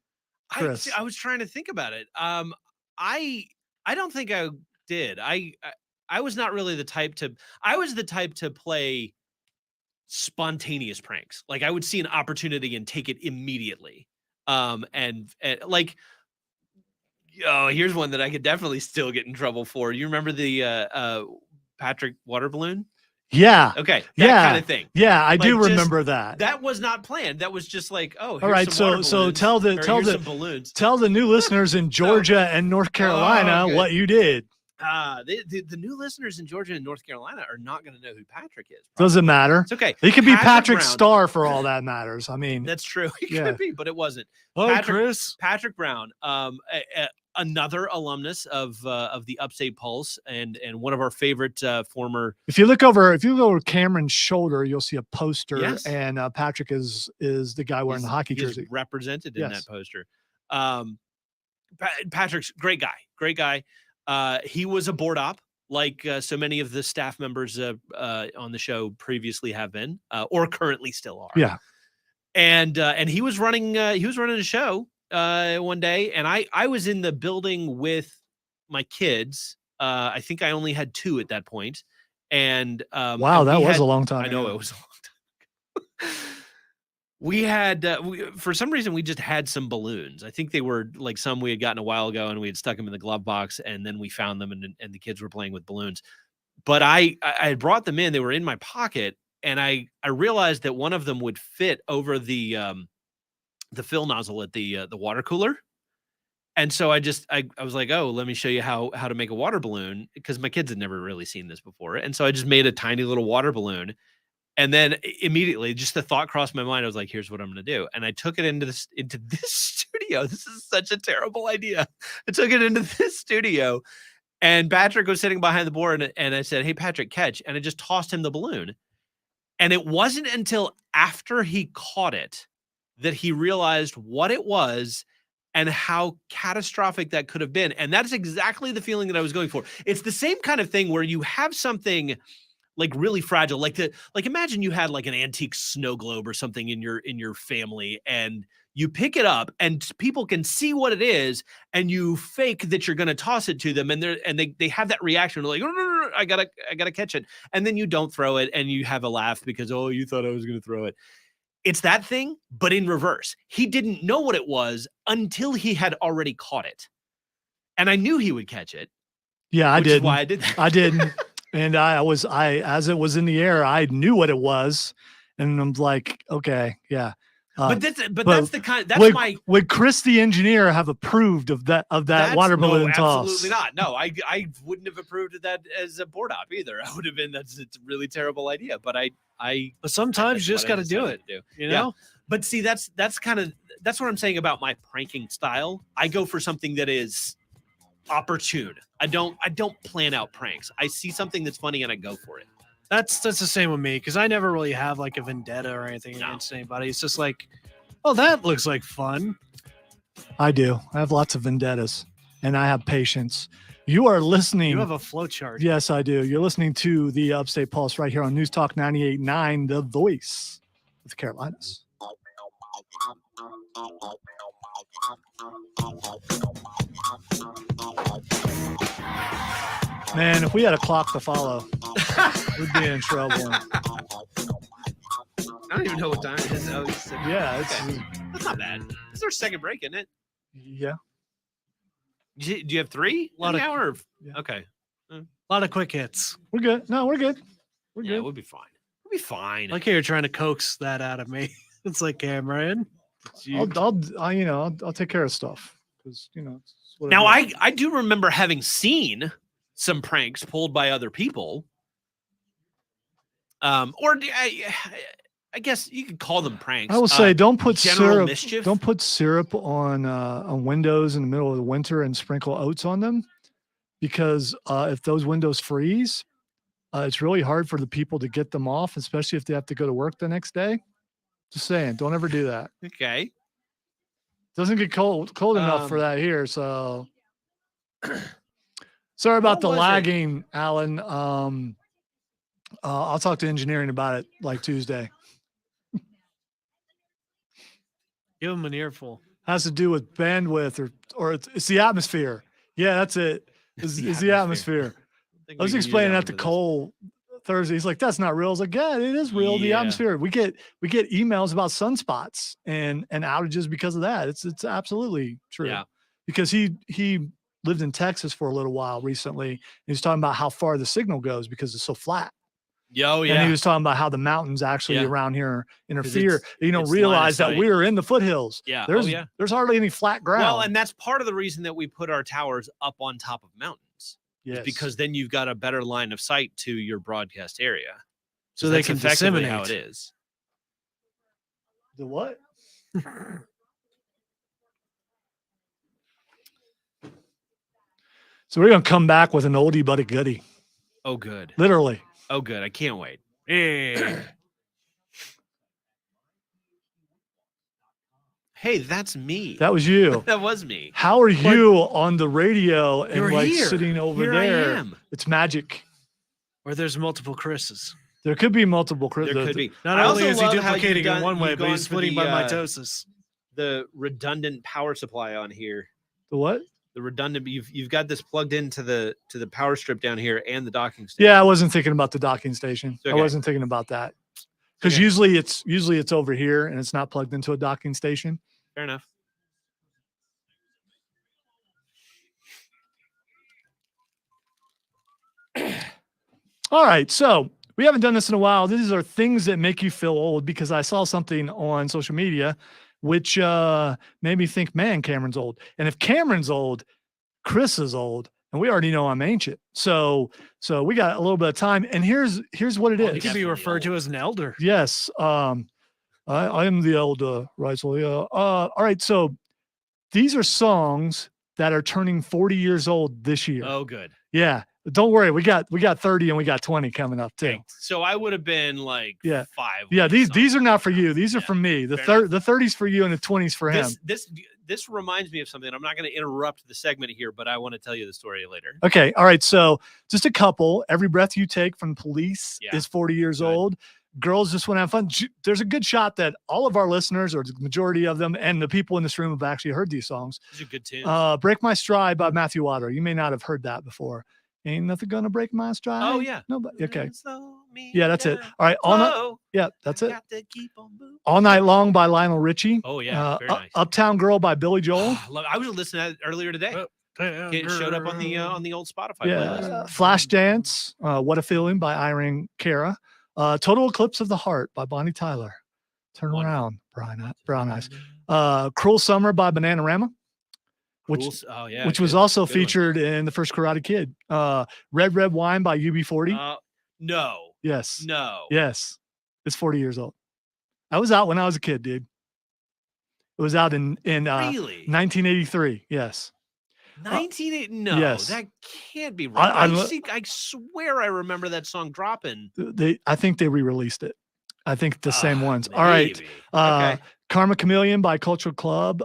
Chris? I was trying to think about it. I don't think I did. I was not really the type to. I was the type to play spontaneous pranks. Like I would see an opportunity and take it immediately. And like, oh, here's one that I could definitely still get in trouble for. You remember the Patrick water balloon? Yeah. Okay, that kind of thing. Yeah, I do Like, just- remember that. That was not planned. That was just like, oh, here's All right. some water So balloons, tell or here's the some balloons. tell the new listeners in Georgia and North Carolina good. what you did. The new listeners in Georgia and North Carolina are not going to know who Patrick is. Doesn't matter. It's okay. He could be Patrick Brown- Starr for all that matters. I mean, That's true. He Yeah. could be, but it wasn't. Oh, Patrick- Chris. Patrick Brown, another alumnus of the Upstate Pulse, and one of our favorite former. if you look over Cameron's shoulder, you'll see a poster, Yes. and Patrick is the guy wearing the hockey he's jersey. represented in Yes. that poster. Patrick's great guy. He was a board op, like so many of the staff members on the show previously have been, or currently still are. Yeah. And he was running a show one day, and I was in the building with my kids. I think I only had 2 at that point. And Wow, and that we was had- a long time. I know ago. it was a long time. We had for some reason we just had some balloons. I think they were like some we had gotten a while ago, and we had stuck them in the glove box, and then we found them, and the kids were playing with balloons. But I had brought them in; they were in my pocket, and I realized that one of them would fit over the fill nozzle at the water cooler. And so I was like, oh, let me show you how to make a water balloon, because my kids had never really seen this before. And so I just made a tiny little water balloon. And then immediately just the thought crossed my mind. I was like, here's what I'm going to do. And I took it into this studio. This is such a terrible idea. I took it into this studio, and Patrick was sitting behind the board, and I said, hey, Patrick, catch. And I just tossed him the balloon. And it wasn't until after he caught it that he realized what it was and how catastrophic that could have been. And that's exactly the feeling that I was going for. It's the same kind of thing where you have something like really fragile, like imagine you had like an antique snow globe or something in your family, and you pick it up and people can see what it is, and you fake that you're going to toss it to them, and they have that reaction. They're like, no, I gotta catch it. And then you don't throw it, and you have a laugh because, oh, you thought I was going to throw it. It's that thing, but in reverse. He didn't know what it was until he had already caught it. And I knew he would catch it. Yeah, I which is didn't. why I did that. I didn't. And as it was in the air, I knew what it was. And I'm like, okay, yeah. But that's the kind. That's would Chris the engineer have approved of that water balloon toss? Absolutely not. No, I wouldn't have approved of that as a board op either. I would have been it's a really terrible idea. But But sometimes you just got to do it. You know. Yeah. But see, that's what I'm saying about my pranking style. I go for something that is opportune. I don't plan out pranks. I see something that's funny and I go for it. That's the same with me, because I never really have like a vendetta or anything against anybody. It's just like, oh, that looks like fun. I do. I have lots of vendettas, and I have patience. You are listening. You have a flow chart. Yes, I do. You're listening to the Upstate Pulse right here on News Talk 98.9, the voice of the Carolinas. Man, if we had a clock to follow, we'd be in trouble. I don't even know what time it is. Oh, Yeah, it's that's not bad. It's our second break, isn't it? yeah. Do you have 3 Lot an of- hour? yeah. Okay. A lot of quick hits. We're good. No, we're good. We're Yeah, good. we'll be fine. We'll be fine. Like how you're trying to coax that out of me. It's like, Cameron. I'll take care of stuff because it's what Now, I I do remember having seen some pranks pulled by other people. I guess you could call them pranks. I will say, don't put general syrup. mischief. Don't put syrup on windows in the middle of the winter and sprinkle oats on them, because if those windows freeze, it's really hard for the people to get them off, especially if they have to go to work the next day. Just saying, don't ever do that. Okay. Doesn't get cold enough for that here. So sorry What about the was it? lagging, Alan. I'll talk to engineering about it like Tuesday. Give them an earful. Has to do with bandwidth or it's the atmosphere. Yeah, that's it. It's the atmosphere. I was explaining that to Cole Thursday. He's like, "That's not real." I was like, "Yeah, it is real. The atmosphere. We get emails about sunspots and outages because of that. It's absolutely true." Yeah. Because he lived in Texas for a little while recently. He was talking about how far the signal goes because it's so flat. Oh, yeah. And he was talking about how the mountains actually around here interfere. it's Realize line that of we're in the foothills. Yeah. There's hardly any flat ground. Well, and that's part of the reason that we put our towers up on top of mountains. Yes. Because then you've got a better line of sight to your broadcast area. So they that's can effectively disseminate. how it is. The what? So we're going to come back with an oldie but a goodie. Oh, good. Literally. Oh, good. I can't wait. Yeah. Hey, that's me. That was you. That was me. How are you on the radio and You're like here. sitting over Here there? I am. It's magic. Or there's multiple Chris's. There could be multiple. There could be. Not I only also is he love how you've duplicating in done- one way, you've but gone he's for splitting the, by mitosis. The redundant power supply on here. The what? The redundant. You've got this plugged into the power strip down here and the docking station. Yeah, I wasn't thinking about the docking station. Okay. I wasn't thinking about that because Okay. usually it's over here and it's not plugged into a docking station. Fair enough. All right, so we haven't done this in a while. These are things that make you feel old because I saw something on social media which made me think, man, Cameron's old. And if Cameron's old, Chris is old, and we already know I'm ancient. So we got a little bit of time. And here's what it He is. could be Definitely referred to old. as an elder. Yes, I am the elder, right? So yeah. All right, so these are songs that are turning 40 years old this year. Oh, good. Yeah. Don't worry, we got 30 and we got 20 coming up too. Okay, so I would have been like Yeah. 5. Yeah, when these this are song not came for out. you. These are Yeah, for me. The fair enough. 30s for you and the 20s for him. This reminds me of something. I'm not going to interrupt the segment here, but I want to tell you the story later. Okay. All right. So just a couple. Every Breath You Take from Police Yeah. is 40 years Good. old. Girls Just Want to Have Fun. There's a good shot that all of our listeners, or the majority of them, and the people in this room have actually heard these songs. These are good tunes. Break My Stride by Matthew Water. You may not have heard that before. Ain't nothing gonna break my stride. Oh, yeah. Nobody. Okay. Slow me Yeah, that's it. down. All right. All night. Whoa, Yeah, that's it. got to keep on moving. All Night Long by Lionel Richie. Oh, yeah. Very nice. Uptown Girl by Billy Joel. I was listening to that earlier today. It showed up on the old Spotify playlist. Yeah. Flashdance. What a Feeling by Irene Cara. Total Eclipse of the Heart by Bonnie Tyler. Turn Wonderful. around, brown eyes. Cruel Summer by Bananarama. Which Which was also featured in the first Karate Kid. Red Red Wine by UB40. No. Yes. No. Yes. It's 40 years old. I was out when I was a kid, dude. It was out in Really? 1983. Yes. 1980? No, yes. that can't be right. I I swear I remember that song dropping. I think they re-released it. I think the same ones. All right. Maybe. Okay. Karma Chameleon by Cultural Club.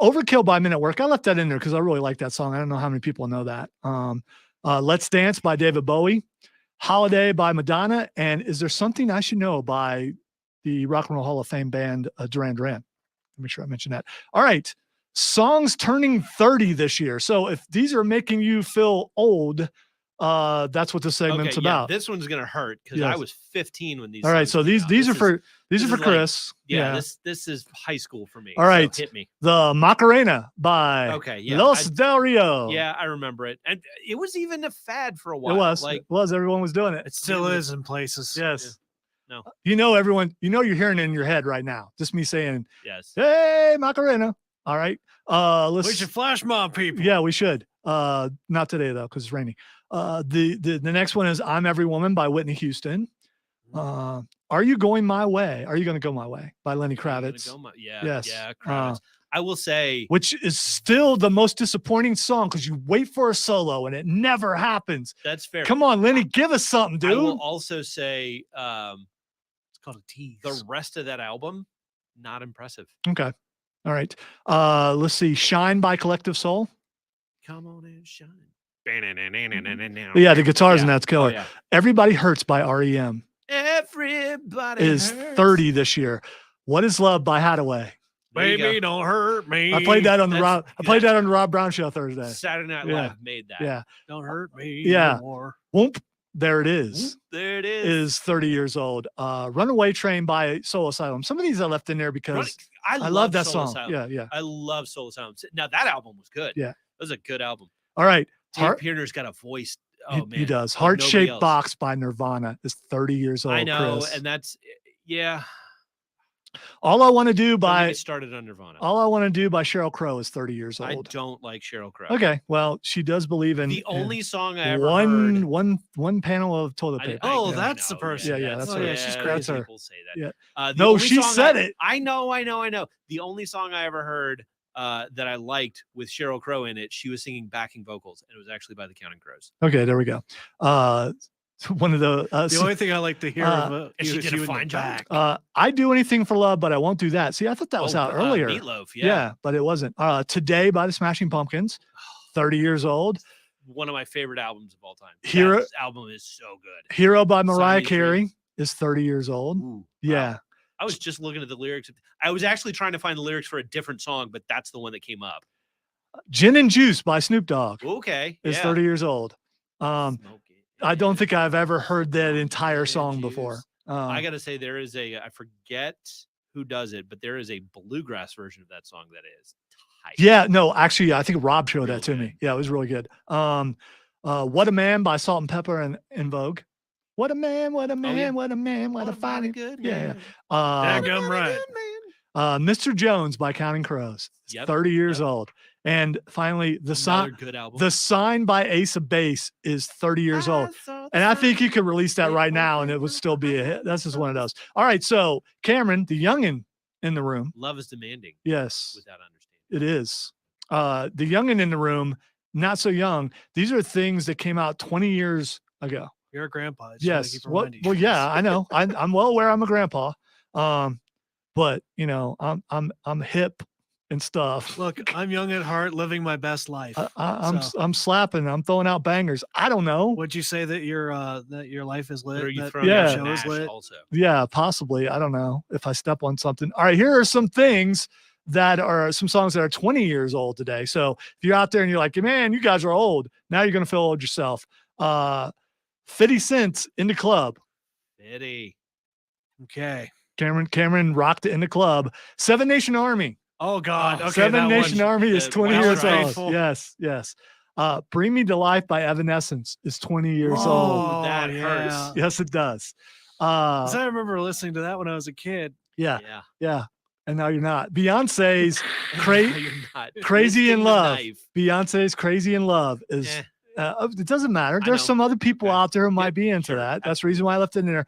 Overkill by Men at Work. I left that in there because I really like that song. I don't know how many people know that. Let's Dance by David Bowie. Holiday by Madonna. And Is There Something I Should Know by the Rock and Roll Hall of Fame band Duran Duran. Make sure I mention that. All right. Songs turning 30 this year. So if these are making you feel old, that's what the segment's about. This one's gonna hurt because I was 15 when these. All right, so these are for Chris. This is high school for me. All right, so hit me. The Macarena by Okay, Los Del Rio. Yeah, I remember it, and it was even a fad for a while. It was. Everyone was doing it. It still is in places. Yes. Yeah. No. You know, everyone. You know, you're hearing it in your head right now. Just me saying, yes. Hey, Macarena. All right. We should flash mob people. Yeah, we should. Not today though, because it's rainy. The next one is I'm Every Woman by Whitney Houston. Are You Going My Way? Are You Going to Go My Way by Lenny Are you gonna Kravitz, go yeah, Yes. yeah, Kravitz. I will say, which is still the most disappointing song because you wait for a solo and it never happens. that's fair. Come on, Lenny, give us something, I will dude. also say, It's called a tease. the rest of that album, not impressive. Okay. All right. Let's see. Shine by Collective Soul. Come on and shine. Yeah, the guitars in Yeah. that's killer. Oh, yeah. Everybody Hurts by REM Everybody is hurts. 30 this year. What Is Love by Hadaway? There you Baby, go. don't hurt me. I played that on the That's- Rob Brown show Thursday. Saturday Night Yeah. Live made that. Yeah. Don't hurt me Yeah. no more. Whoop. There it is. There it is. 30 years old. Runaway Train by Soul Asylum. Some of these I left in there because I love that Soul song. Asylum. Yeah, yeah. I love Soul Asylum. Now that album was good. Yeah. That was a good album. All right. Dave Pierner's got a voice. Oh man, He does. like Heart nobody Shaped else. Box by Nirvana is 30 years old. I know, Chris. and that's yeah. All I Want to Do Don't by get started on Nirvana. All I Want to Do by Sheryl Crow is 30 years I old. don't like Sheryl Crow. Okay. Well, she does believe in The only song I ever heard. one panel of toilet paper. Oh, know, that's the person. Yeah, that's oh, her. yeah, she's yeah, crazy. her. People say that. Yeah. The No, only she song said it. I know. The only song I ever heard that I liked with Sheryl Crow in it, she was singing backing vocals, and it was actually by the Counting Crows. Okay, there we go. One of the The only thing I like to hear of and she is did a you in the fine job. back. I Do Anything for Love, but I Won't Do That. See, I thought that was out earlier. Meatloaf, Yeah, but it wasn't. Today by the Smashing Pumpkins, 30 years old. One of my favorite albums of all time. Hero- That album is so good. Hero by Mariah 73. Carey is 30 years old. Ooh, Yeah. wow. I was just looking at the lyrics. I was actually trying to find the lyrics for a different song, but that's the one that came up. Gin and Juice by Snoop Dogg Okay. is yeah. 30 years old. Smoke it. I don't think I've ever heard that entire song Juice. before. I got to say, there is I forget who does it, but there is a bluegrass version of that song that is tight. Yeah, no, actually, I think Rob showed that to Real me. good. Yeah, it was really good. What a Man by Salt and Pepper and In Vogue. What a man, what a man, yeah. what a man, what a Mighty fine. good. Yeah, Daggum right. Mr. Jones by Counting Crows. It's Yep, 30 years old. And finally, Another good album. The Sign by Ace of Base is 30 years old. And I think you could release that right now and it would still be a hit. That's just one of those. All right. So, Cameron, the youngin in the room. Love is demanding. Yes, Without understanding. it is. The youngin in the room, not so young. These are things that came out 20 years ago. You're a grandpa. so I Yes. keep Well, reminding you. yeah, I know. I'm well aware I'm a grandpa. But you know, I'm hip and stuff. Look, I'm young at heart, living my best life. I'm slapping. I'm throwing out bangers. I don't know. Would you say that your life is lit? Or are you that throwing Yeah. out show is Nash lit? also? Yeah, possibly. I don't know if I step on something. All right, here are some things that are some songs that are 20 years old today. So if you're out there and you're like, man, you guys are old. Now you're gonna feel old yourself. 50 Cent in the Club. Eddie. Okay. Cameron rocked it in the club. Seven Nation Army. Oh God. Oh, Okay. Seven that Nation one. Army is 20 Wow, years Grateful. old. Yes, yes. Bring Me to Life by Evanescence is 20 years Oh, old. that hurts. yeah. Yes, it does. 'Cause I remember listening to that when I was a kid. Yeah, Yeah. yeah. And now you're not. Beyonce's No, Crazy you're not. Crazy in Twisting the Love. knife. Beyonce's Crazy in Love is Eh. it doesn't matter. I There's know. some other people Okay. out there who might Yep, be into sure, that. That's the reason why I left it in there.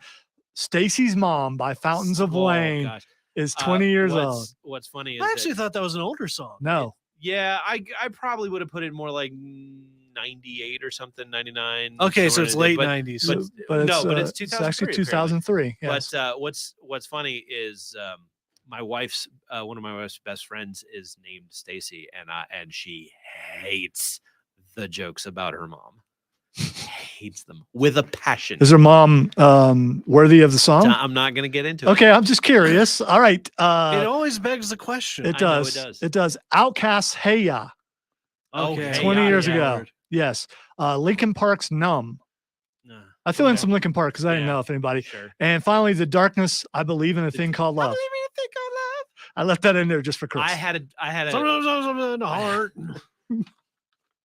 Stacy's Mom by Fountains of Oh, Wayne gosh. is 20 years what's, old. What's funny is I actually that, thought that was an older song. No. yeah, I probably would have put it more like 98 or something, 99. Okay, so somewhere it's in there, late but- 90s. but- no, but it's actually 2003, 2003. Yes. But what's funny is my wife's one of my wife's best friends is named Stacy, and she hates the jokes about her mom. Hates them with a passion. Is her mom worthy of the song? I'm not going to get into it. Okay, I'm just curious. All right. it always begs the question. It I know it does. does. It does. Outcast Hey Ya, Okay, 20 yeah, years yeah. ago. Yes. Linkin Park's Numb. Nah, I threw in okay. some Linkin Park because I didn't Yeah. know if anybody. Sure. And finally, The Darkness, I Believe in a Thing Called Love. I left that in there just for Chris. I had a Sometimes in the heart.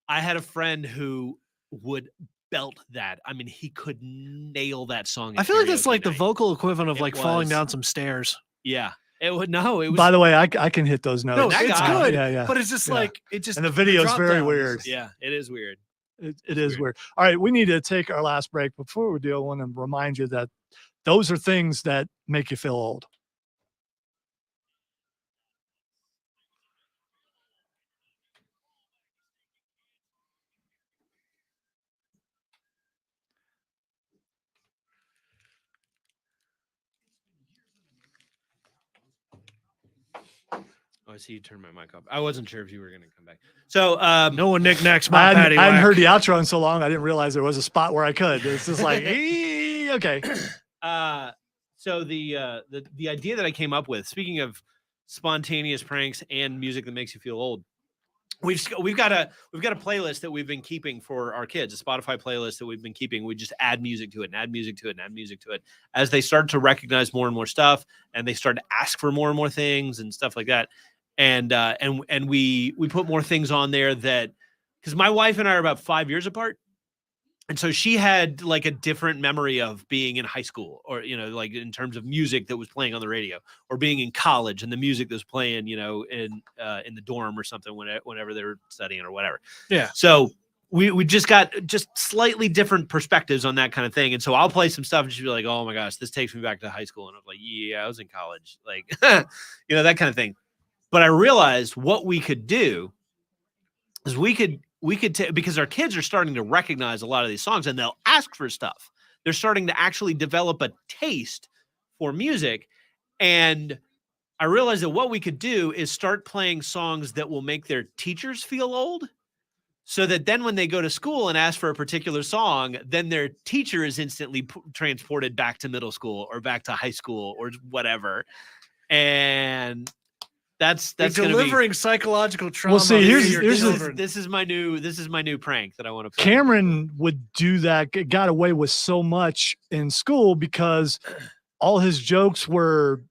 I had a friend who would belt that. I mean, he could nail that song. I at feel like it's karaoke like the night. vocal equivalent of It like falling was. down some stairs. Yeah, it would. No, it was. By the way, I can hit those notes. No, that it's guy- good. Yeah, yeah. But it's just Yeah. like it just And the video is drop very down weird. is- yeah, it is weird. it is weird. All right, we need to take our last break. Before we do, I want to remind you that those are things that make you feel old. Oh, I see you turned my mic off. I wasn't sure if you were going to come back. So, No one knickknacks I my hadn't, patty I hadn't whack. heard the outro in so long. I didn't realize there was a spot where I could. It's just like, okay. So the idea that I came up with, speaking of spontaneous pranks and music that makes you feel old, we've got a playlist that we've been keeping for our kids, a Spotify playlist that we've been keeping. We just add music to it and add music to it and add music to it as they start to recognize more and more stuff, and they start to ask for more and more things and stuff like that. And we put more things on there that, because my wife and I are about 5 years apart. And so she had like a different memory of being in high school, or, like in terms of music that was playing on the radio, or being in college and the music that was playing, in the dorm or something whenever they were studying or whatever. Yeah. So we just got slightly different perspectives on that kind of thing. And so I'll play some stuff and she'll be like, oh my gosh, this takes me back to high school. And I'm like, yeah, I was in college. Like, that kind of thing. But I realized what we could do is we could because our kids are starting to recognize a lot of these songs and they'll ask for stuff. They're starting to actually develop a taste for music. And I realized that what we could do is start playing songs that will make their teachers feel old, so that then when they go to school and ask for a particular song, then their teacher is instantly transported back to middle school or back to high school or whatever. And that's delivering psychological trauma. Well, see, this is my new prank that I want to play. Cameron would do that, got away with so much in school because all his jokes were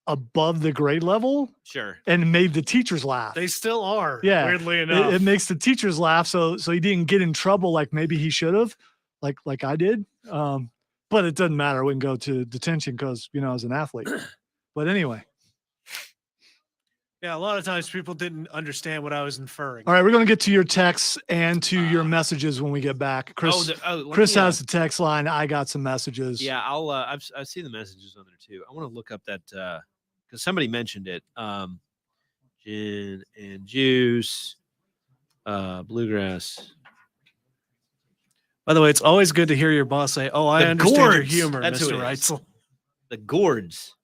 above the grade level. Sure. And made the teachers laugh. They still are. Yeah. Weirdly enough. It makes the teachers laugh. So he didn't get in trouble like maybe he should have, like I did. But it doesn't matter. We can go to detention because, I was an athlete. But anyway. Yeah, a lot of times people didn't understand what I was inferring. All right, we're going to get to your texts and to your messages when we get back. Chris has the text line. I got some messages. Yeah, I see the messages on there too. I want to look up that because somebody mentioned it. Gin and juice, bluegrass. By the way, it's always good to hear your boss say, "Oh, I understand your humor, Mr. Reitzel." The gourds.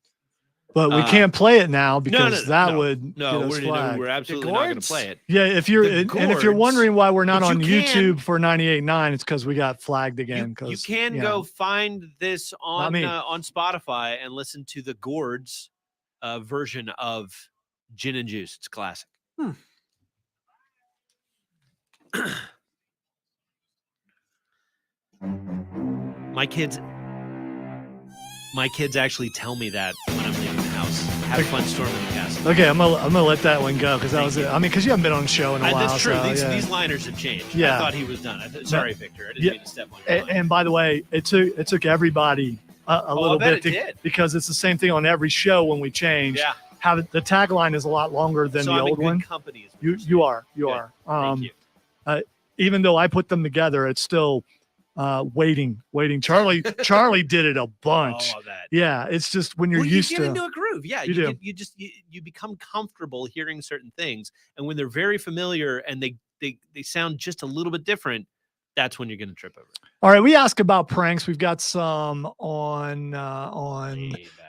But we can't play it now because would we're absolutely not going to play it. Yeah, if you're wondering why we're not on YouTube for 98.9, it's because we got flagged again. You can go find this on Spotify and listen to the Gourds version of Gin and Juice. It's classic. My kids actually tell me that when I'm leaving the house. Have fun storming the castle. Okay, I'm gonna let that one go because that was it. I mean, because you haven't been on the show in a while. That's true. So, these liners have changed. Yeah. I thought he was done. Sorry, Victor. I didn't mean to step on your line. And by the way, it took everybody a little bit because it's the same thing on every show when we change. Yeah. The tagline is a lot longer than the old one. Company You are. Thank you. Even though I put them together, it's still waiting. Charlie did it a bunch. Oh, that. Yeah, it's just when you're used you to get into a groove. Yeah, you become comfortable hearing certain things, and when they're very familiar and they sound just a little bit different, that's when you're going to trip over. All right, we ask about pranks. We've got some on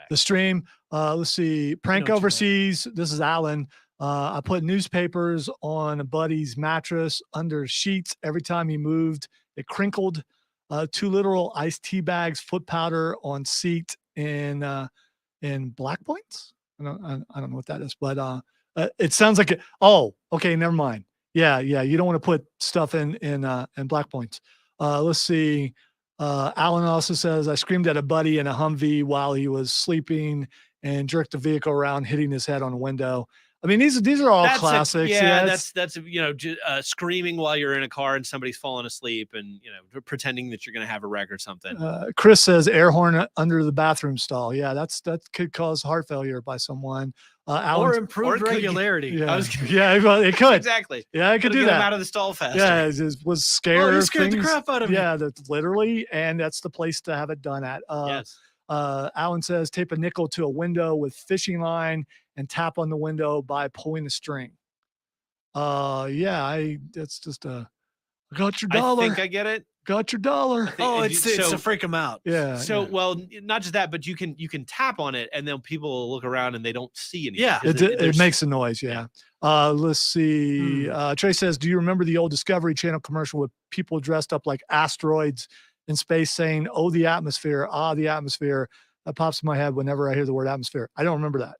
the stream. Let's see, prank overseas. This is Alan. I put newspapers on a buddy's mattress under sheets. Every time he moved, it crinkled. 2 literal iced tea bags, foot powder on seat in Black Points. I don't know what that is, but it sounds like it. Oh, okay, never mind. Yeah. You don't want to put stuff in Black Points. Let's see. Alan also says, I screamed at a buddy in a Humvee while he was sleeping and jerked the vehicle around, hitting his head on a window. I mean, these are all That's classics. that's screaming while you're in a car and somebody's falling asleep, and pretending that you're going to have a wreck or something. Chris says air horn under the bathroom stall. Yeah, that could cause heart failure by someone. Or improved regularity. Well, it could. Exactly. Yeah, it could do get that. them out of the stall faster. Yeah, it was scared. You scared the crap out of me. Yeah, that's literally, and that's the place to have it done at. Yes. Alan says tape a nickel to a window with fishing line and tap on the window by pulling the string. That's just I got your dollar. I think I get it. Got your dollar. It's to freak them out. Yeah. So, well, not just that, but you can tap on it, and then people will look around and they don't see anything. Yeah, it makes a noise. Yeah. Let's see. Trey says, "Do you remember the old Discovery Channel commercial with people dressed up like asteroids in space saying, 'Oh, the atmosphere, the atmosphere'?" That pops in my head whenever I hear the word atmosphere. I don't remember that.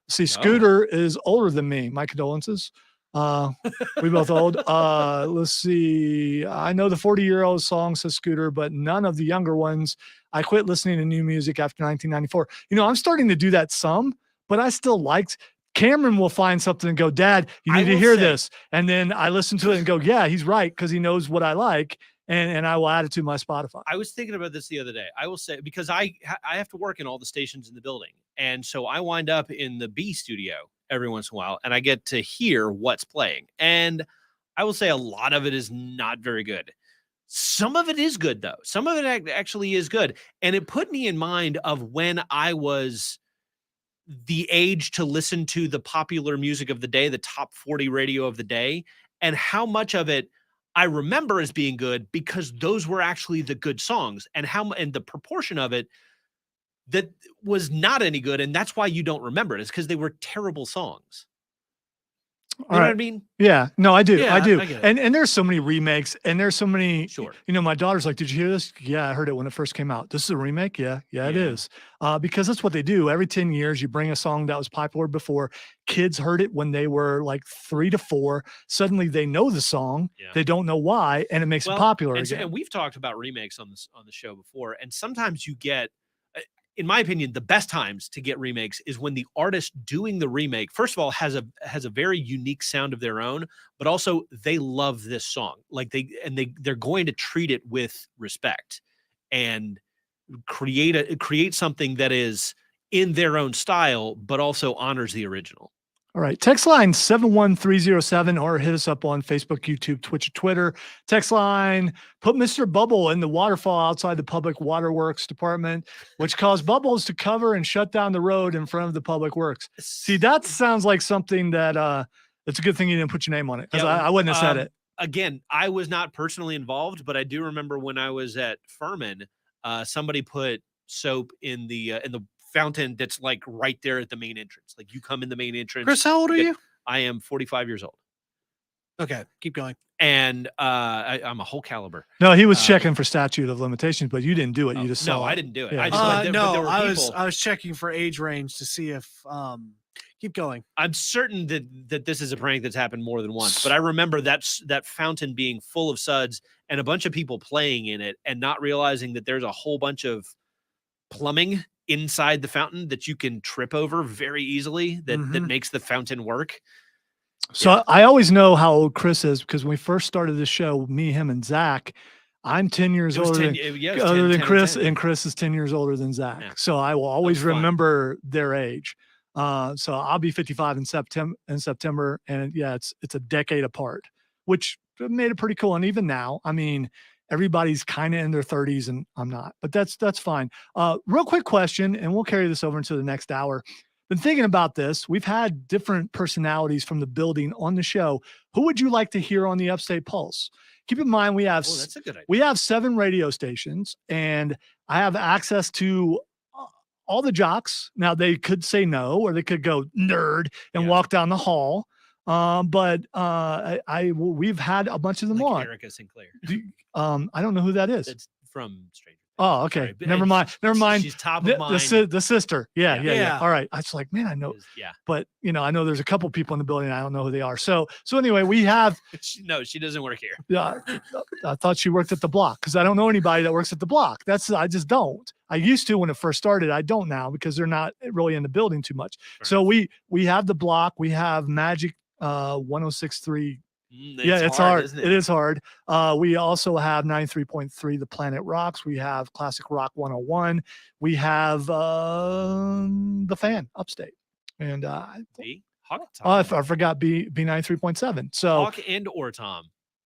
Scooter is older than me. My condolences. We both old. Let's see. I know the 40-year-old song, says Scooter, but none of the younger ones. I quit listening to new music after 1994. I'm starting to do that some, but I still liked. Cameron will find something and go, "Dad, you need to hear this." And then I listen to it and go, "Yeah, he's right," because he knows what I like. And I will add it to my Spotify. I was thinking about this the other day. I will say, because I have to work in all the stations in the building. And so I wind up in the B studio every once in a while, and I get to hear what's playing. And I will say a lot of it is not very good. Some of it is good, though. Some of it actually is good. And it put me in mind of when I was the age to listen to the popular music of the day, the top 40 radio of the day, and how much of it I remember as being good because those were actually the good songs, and the proportion of it that was not any good. And that's why you don't remember it, is because they were terrible songs. You know what I mean? Yeah, no, I do. Yeah, I do. I get And there's so many remakes, and there's so many. Sure. My daughter's like, "Did you hear this?" "Yeah, I heard it when it first came out." "This is a remake?" Yeah, it is. Because that's what they do. Every 10 years, you bring a song that was popular before. Kids heard it when they were like 3 to 4. Suddenly, they know the song. Yeah. They don't know why, and it makes it popular again. And we've talked about remakes on the show before, and sometimes you get, in my opinion, the best times to get remakes is when the artist doing the remake, first of all, has a very unique sound of their own, but also they love this song. Like they're going to treat it with respect and create something that is in their own style, but also honors the original. All right. Text line 71307, or hit us up on Facebook, YouTube, Twitch, or Twitter. Text line, put Mr. Bubble in the waterfall outside the Public Waterworks Department, which caused bubbles to cover and shut down the road in front of the Public Works. See, that sounds like something that it's a good thing you didn't put your name on it, because I wouldn't have said it. Again, I was not personally involved, but I do remember when I was at Furman, somebody put soap in the fountain that's like right there at the main entrance. Like you come in the main entrance. Chris, how old are you? I am 45 years old. Okay, keep going. And I'm a whole caliber. No, he was checking for statute of limitations, but you didn't do it. You just saw no, it. I didn't do it. Yeah. I just I was checking for age range to see if keep going. I'm certain that this is a prank that's happened more than once, but I remember that fountain being full of suds and a bunch of people playing in it and not realizing that there's a whole bunch of plumbing inside the fountain that you can trip over very easily that makes the fountain work. So I always know how old Chris is, because when we first started the show, me, him, and Zach, I'm 10 years older than Chris, and Chris is 10 years older than Zach. Yeah. So I will always remember their age. So I'll be 55 in September, and it's a decade apart, which made it pretty cool. And even now, I mean, everybody's kind of in their 30s, and I'm not, but that's fine. Real quick question, and we'll carry this over into the next hour. Been thinking about this. We've had different personalities from the building on the show. Who would you like to hear on the Upstate Pulse? Keep in mind, we have that's a good idea. We have 7 radio stations, and I have access to all the jocks. Now, they could say no, or they could go nerd and walk down the hall. But we've had a bunch of them like on. Erica Sinclair. I don't know who that is. It's from Stranger Things. Oh, okay. Sorry, but- Never and mind. Never mind. She's top of mind. The sister. Yeah, Yeah. yeah, yeah. Yeah. All right. I was like, man, I know, Yeah. but I know there's a couple people in the building. I don't know who they are. So anyway, we have. No, she doesn't work here. I thought she worked at the block because I don't know anybody that works at the block. I just don't. I used to when it first started. I don't now because they're not really in the building too much. Fair So we have the block. We have Magic 106.3. Yeah, it's hard. Isn't It is hard. We also have 93.3 The Planet Rocks. We have Classic Rock 101. We have the Fan Upstate. And Hawk, I Tom. forgot B 93.7. So Hawk and or Tom,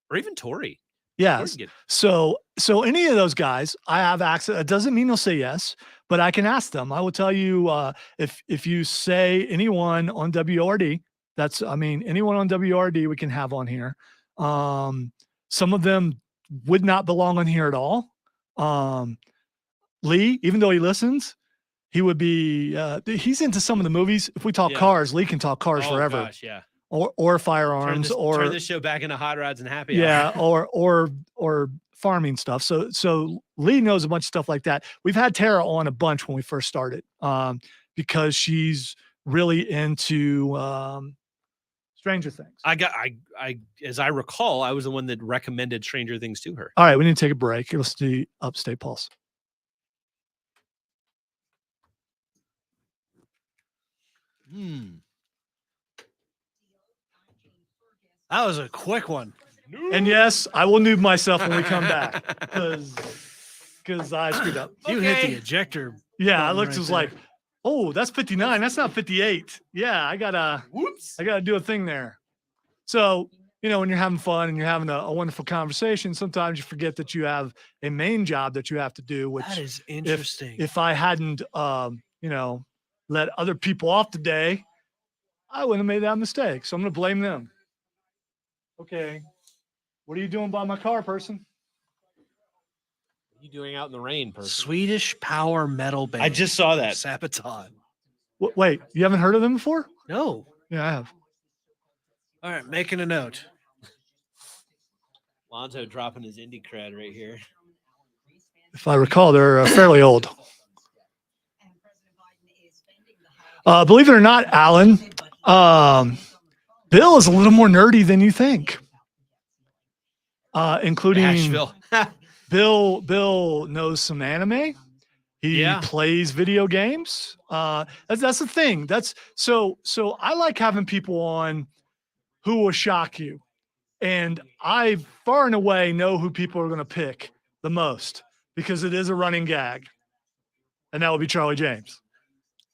or even Tori. yes. Tori can get- So any of those guys, I have access. It doesn't mean they'll say yes, but I can ask them. I will tell you if you say anyone on WRD, anyone on WRD we can have on here. Some of them would not belong on here at all. Lee, even though he listens, he would be. He's into some of the movies. If we talk cars, Lee can talk cars forever. Gosh, yeah. Or firearms, turn this show back into Hot Rods and Happy yeah, Hour. or farming stuff. So Lee knows a bunch of stuff like that. We've had Tara on a bunch when we first started, because she's really into Stranger Things. I as I recall, I was the one that recommended Stranger Things to her. All right, we need to take a break. Let's do Upstate Pulse. That was a quick one. And yes, I will noob myself when we come back because I screwed up. You hit the ejector. Yeah, I button looked right was there. like, oh, that's 59. That's not 58. Yeah, I gotta do a thing there. So, when you're having fun and you're having a wonderful conversation, sometimes you forget that you have a main job that you have to do, which That is interesting. if I hadn't, let other people off today, I wouldn't have made that mistake. So I'm going to blame them. Okay. What are you doing by my car, person? What are you doing out in the rain, person? Swedish power metal band. I just saw that. Sabaton. Wait, you haven't heard of them before? No. Yeah, I have. All right, making a note. Lonzo dropping his indie cred right here. If I recall, they're fairly old. Believe it or not, Alan, Bill is a little more nerdy than you think. Including Asheville. Bill knows some anime. He Yeah. plays video games. That's the thing. So I like having people on who will shock you. And I far and away know who people are going to pick the most because it is a running gag. And that would be Charlie James.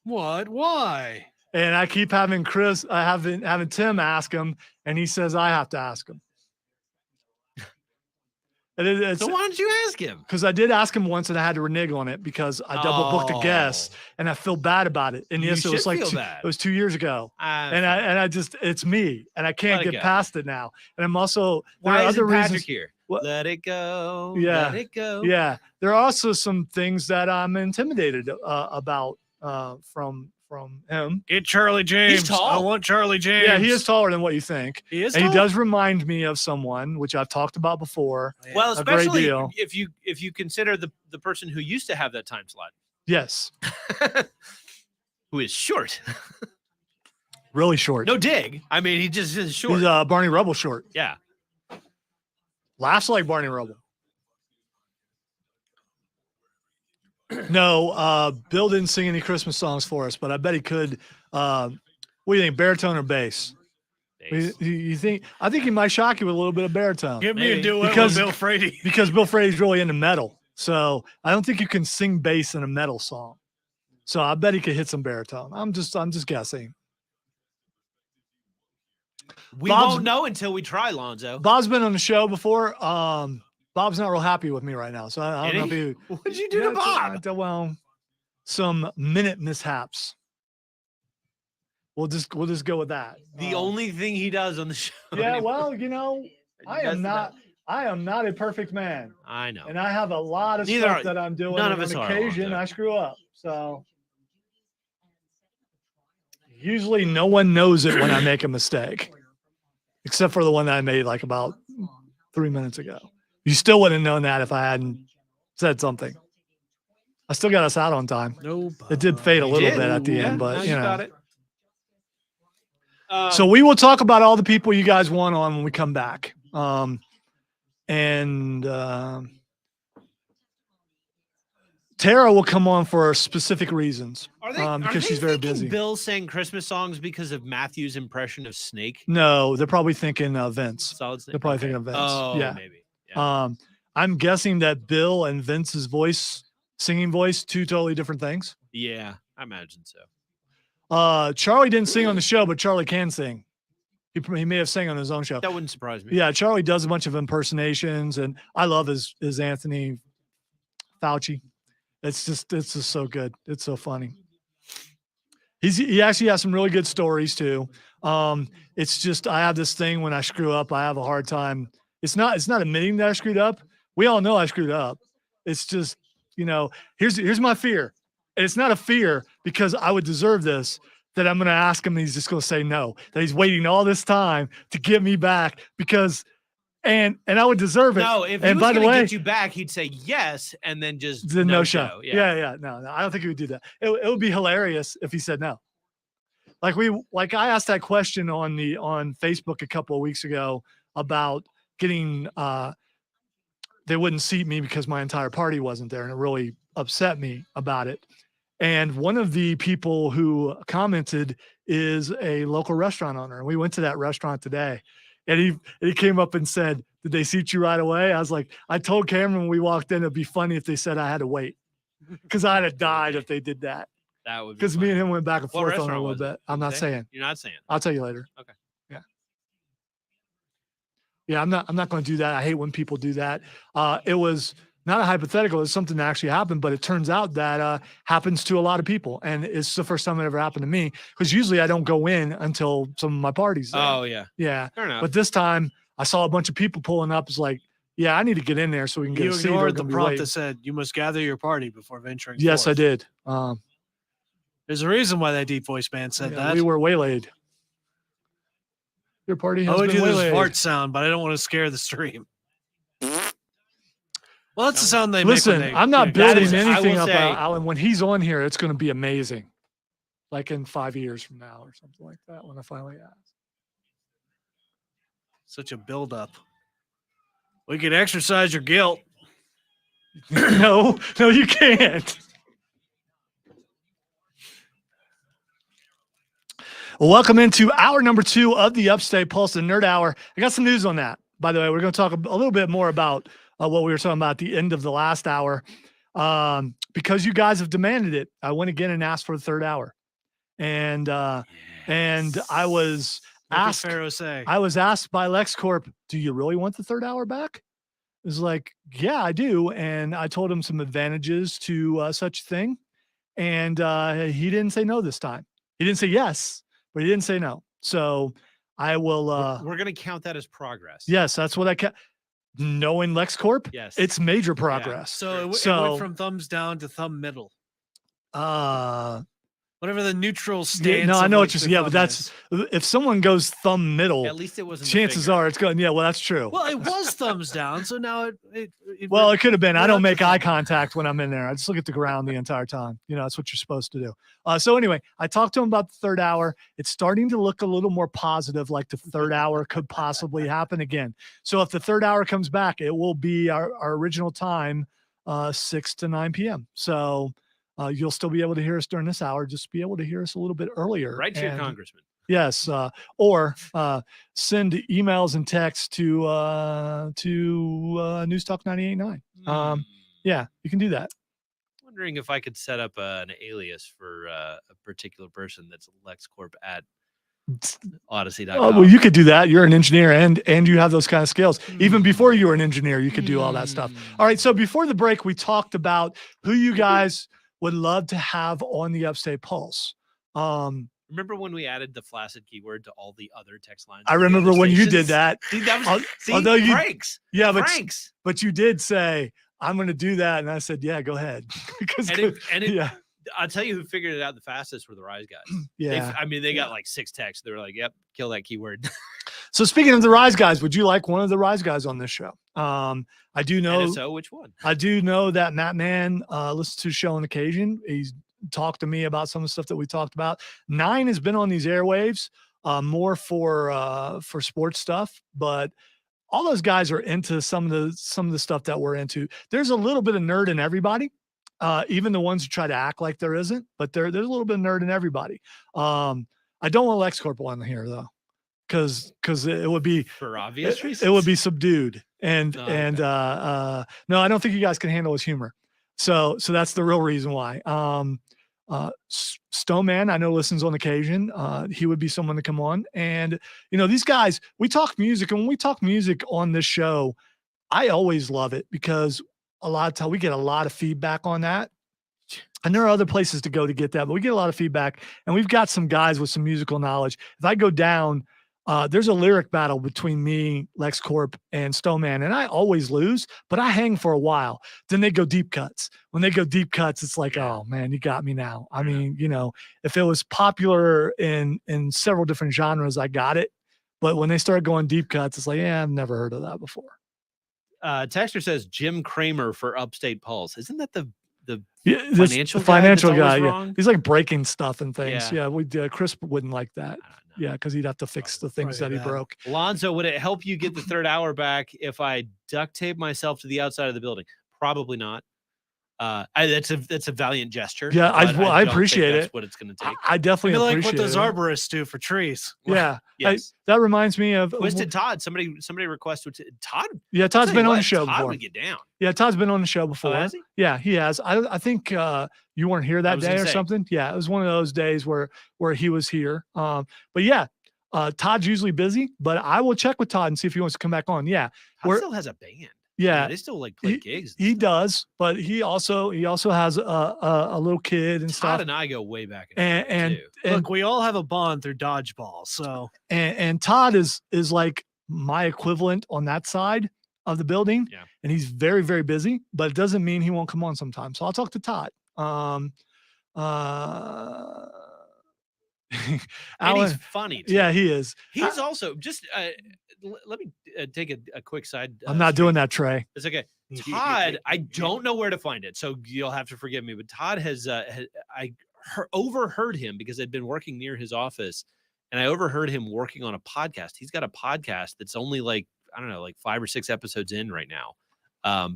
What? Why? And I keep having having Tim ask him, and he says I have to ask him. So why don't you ask him? Because I did ask him once, and I had to renege on it because I double booked a guest, and I feel bad about it. And You yes, it was should like feel it bad. was 2 years ago, and I just it's me, and I can't Let it get go. past it now. And I'm also there Why are isn't other Patrick reasons. here? What? Let it go. Yeah. Let it go. Yeah, there are also some things that I'm intimidated about from him. Get Charlie James. tall. I want Charlie James. Yeah, he is taller than what you think. He is And he tall? does remind me of someone, which I've talked about before. Yeah. Well, A great especially deal. if you consider the person who used to have that time slot, Yes, who is short. really short. No dig. I mean, he just is short. He's Barney Rubble short. Yeah. Laughs like Barney Rubble. No, Bill didn't sing any Christmas songs for us, but I bet he could. What do you think, baritone or bass? You think? I think he might shock you with a little bit of baritone Give me Maybe. a duet Because- with Bill Frady. because Bill Frady's really into metal. So I don't think you can sing bass in a metal song. So I bet he could hit some baritone. I'm just guessing. We Bob's- won't know until we try, Lonzo. Bob's been on the show before. Bob's not real happy with me right now, so I don't know if Any? he. What did you do to Bob? Well, some minute mishaps. We'll just go with that. The only thing he does on the show. Yeah, anymore. well, He I does am that. not a perfect man, I know. and I have a lot of Neither stuff are- that I'm doing. none and of us on are, occasion, Alonzo. I screw up. So usually, no one knows it when I make a mistake, except for the one that I made like about 3 minutes ago. You still wouldn't have known that if I hadn't said something. I still got us out on time. Nope. It did fade a You little did. bit at the Yeah, end, but no, you know. got it. So we will talk about all the people you guys want on when we come back. Tara will come on for specific reasons because she's very busy. Bill sang Christmas songs because of Matthew's impression of Snake. No, they're probably thinking Vince. Solid Snake. They're probably thinking of Vince. Oh, yeah. maybe. Yeah. I'm guessing that Bill and Vince's voice, singing voice, two totally different things. Yeah, I imagine so. Charlie didn't sing on the show, but Charlie can sing. He may have sang on his own show. That wouldn't surprise me. Yeah, Charlie does a bunch of impersonations, and I love his Anthony Fauci. It's just so good. It's so funny. He actually has some really good stories too. It's just I have this thing when I screw up, I have a hard time. It's not admitting that I screwed up. We all know I screwed up. It's just, here's my fear. And it's not a fear because I would deserve this, that I'm going to ask him and he's just going to say no, that he's waiting all this time to get me back because, and I would deserve it. No, if he and was by the going to way, get you back, he'd say yes and then just the no show. Yeah. Yeah. No, I don't think he would do that. It would be hilarious if he said no. Like I asked that question on Facebook a couple of weeks ago about getting, they wouldn't seat me because my entire party wasn't there. And it really upset me about it. And one of the people who commented is a local restaurant owner. And we went to that restaurant today and he came up and said, "Did they seat you right away?" I was like, I told Cameron when we walked in, it'd be funny if they said I had to wait because I'd have died if they did that. That would be because me and him went back and What forth on it a restaurant little was it? bit. I'm not saying. You're not saying. I'll tell you later. Okay. Yeah, I'm not going to do that. I hate when people do that. It was not a hypothetical. It's something that actually happened, but it turns out that happens to a lot of people. And it's the first time it ever happened to me because usually I don't go in until some of my parties. There. Oh, yeah. Yeah. Fair enough. But this time I saw a bunch of people pulling up. It's like, yeah, I need to get in there so we can get You a seat. ignored the prompt that said you must gather your party before venturing Yes, forth. I did. There's a reason why that deep voice man said that. We were waylaid. Your party has I would been do this waylaid. fart sound, but I don't want to scare the stream. Well, that's the sound they Listen, make. I'm not That building is- I anything will up, say- Alan. When he's on here, it's going to be amazing. Like in 5 years from now or something like that when I finally ask. Such a buildup. We can exercise your guilt. No, you can't. Well, welcome into hour number 2 of the Upstate Pulse, the Nerd Hour. I got some news on that. By the way, we're going to talk a little bit more about what we were talking about at the end of the last hour because you guys have demanded it. I went again and asked for the third hour. And I was asked, Pharaoh say? I was asked by LexCorp, do you really want the third hour back? It was like, yeah, I do. And I told him some advantages to such a thing. And he didn't say no this time. He didn't say yes, but he didn't say no. So I will. We're going to count that as progress. Yes, that's what I kept. Knowing LexCorp, Yes. it's major progress. So it went from thumbs down to thumb middle. Whatever the neutral stance. No, I of, know like, what you're the saying. Yeah, but thumb that's is. if someone goes thumb middle, At least it wasn't. the chances finger. are it's going. Yeah, well, that's true. Well, it was thumbs down, so now it Well, it could have been. I we're don't not make the eye thumb. contact when I'm in there. I just look at the ground the entire time. That's what you're supposed to do. So anyway, I talked to him about the third hour. It's starting to look a little more positive, like the third hour could possibly happen again. So if the third hour comes back, it will be our original time, 6 to 9 p.m. So you'll still be able to hear us during this hour. Just be able to hear us a little bit earlier. Right to your And- congressman. Yes, or send emails and texts to News Talk 98.9. Yeah, you can do that. Wondering if I could set up an alias for a particular person that's LexCorp at Odyssey.com. Oh, well, you could do that. You're an engineer and you have those kind of skills. Even before you were an engineer, you could do all that stuff. All right. So before the break, we talked about who you guys would love to have on the Upstate Pulse. Remember when we added the flaccid keyword to all the other text lines? I on the remember other when you did stations? that. See, that was see, although you- pranks. Yeah, Pranks. but you did say, I'm going to do that. And I said, yeah, go ahead. Because yeah, I'll tell you who figured it out the fastest were the Rise guys. yeah. They got like 6 texts. They were like, "Yep, kill that keyword." So speaking of the Rise Guys, would you like one of the Rise Guys on this show? I do And know. if so, which one? I do know that Matt Mann listens to the show on occasion. He's talked to me about some of the stuff that we talked about. 9 has been on these airwaves more for sports stuff, but all those guys are into some of the stuff that we're into. There's a little bit of nerd in everybody, even the ones who try to act like there isn't. But there's a little bit of nerd in everybody. I don't want LexCorp on here though, because it would be For obvious reasons. it would be subdued and okay. no, I don't think you guys can handle his humor. So that's the real reason why. Stoneman, I know, listens on occasion. He would be someone to come on. And, these guys, we talk music. And when we talk music on this show, I always love it because a lot of time we get a lot of feedback on that. And there are other places to go to get that, but we get a lot of feedback. And we've got some guys with some musical knowledge. If I go down, there's a lyric battle between me, LexCorp, and Stoneman, and I always lose, but I hang for a while. Then they go deep cuts. When they go deep cuts, it's like, oh man, you got me now. I mean, if it was popular in several different genres, I got it. But when they start going deep cuts, it's like, yeah, I've never heard of that before. Texter says Jim Cramer for Upstate Pulse. Isn't that the financial guy? Yeah, he's like breaking stuff and things. Yeah, Chris wouldn't like that. Yeah, because he'd have to fix the things that he broke. Lonzo, would it help you get the third hour back if I duct tape myself to the outside of the building? Probably not. That's a valiant gesture. Yeah, I appreciate it. That's what it's going to take. I definitely like appreciate what those it. arborists do for trees. Yeah, yes. That reminds me of Twisted Todd. Somebody requested Todd. Yeah, Todd's been on the show Todd before. would get down. Yeah, Todd's been on the show before. Oh, has he? Yeah, he has. I think you weren't here that day or something. Yeah, it was one of those days where he was here. But yeah, Todd's usually busy, but I will check with Todd and see if he wants to come back on. Yeah, Todd still has a band. Yeah, they still play gigs. He does, but he also has a little kid and Todd stuff. Todd and I go way back. And look, we all have a bond through dodgeball. So and Todd is like my equivalent on that side of the building. Yeah, and he's very, very busy, but it doesn't mean he won't come on sometime. So I'll talk to Todd. And he's funny too. Yeah, he is. He's also just let me take a quick side. I'm not doing that, Trey. It's okay. Todd, I don't know where to find it, so you'll have to forgive me. But Todd I overheard him because I'd been working near his office, and I overheard him working on a podcast. He's got a podcast that's only like 5 or 6 episodes in right now.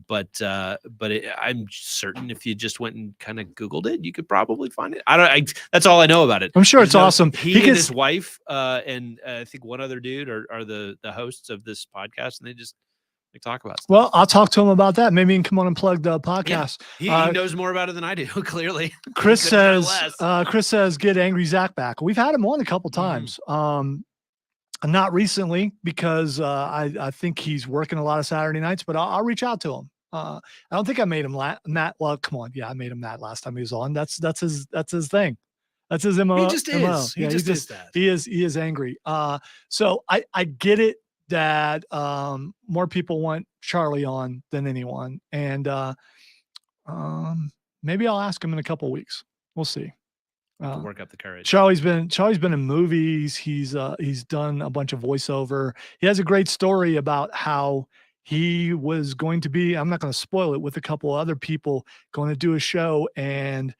But I'm certain if you just went and kind of Googled it, you could probably find it. That's all I know about it. I'm sure it's awesome. He and his wife, and I think one other dude are the hosts of this podcast, and they talk about stuff. Well, I'll talk to him about that. Maybe he can come on and plug the podcast. Yeah, he knows more about it than I do. Clearly, Chris says get Angry Zach back. We've had him on a couple times. Not recently because I think he's working a lot of Saturday nights, but I'll reach out to him. I don't think I made him Matt. Well, come on. Yeah, I made him Matt last time he was on. That's his thing. That's his MO. He just is. He just is that. He is angry. So I get it that more people want Charlie on than anyone. And maybe I'll ask him in a couple of weeks. We'll see. To work up the courage. Charlie's been in movies. He's done a bunch of voiceover. He has a great story about how he was going to be, I'm not going to spoil it, with a couple other people going to do a show, and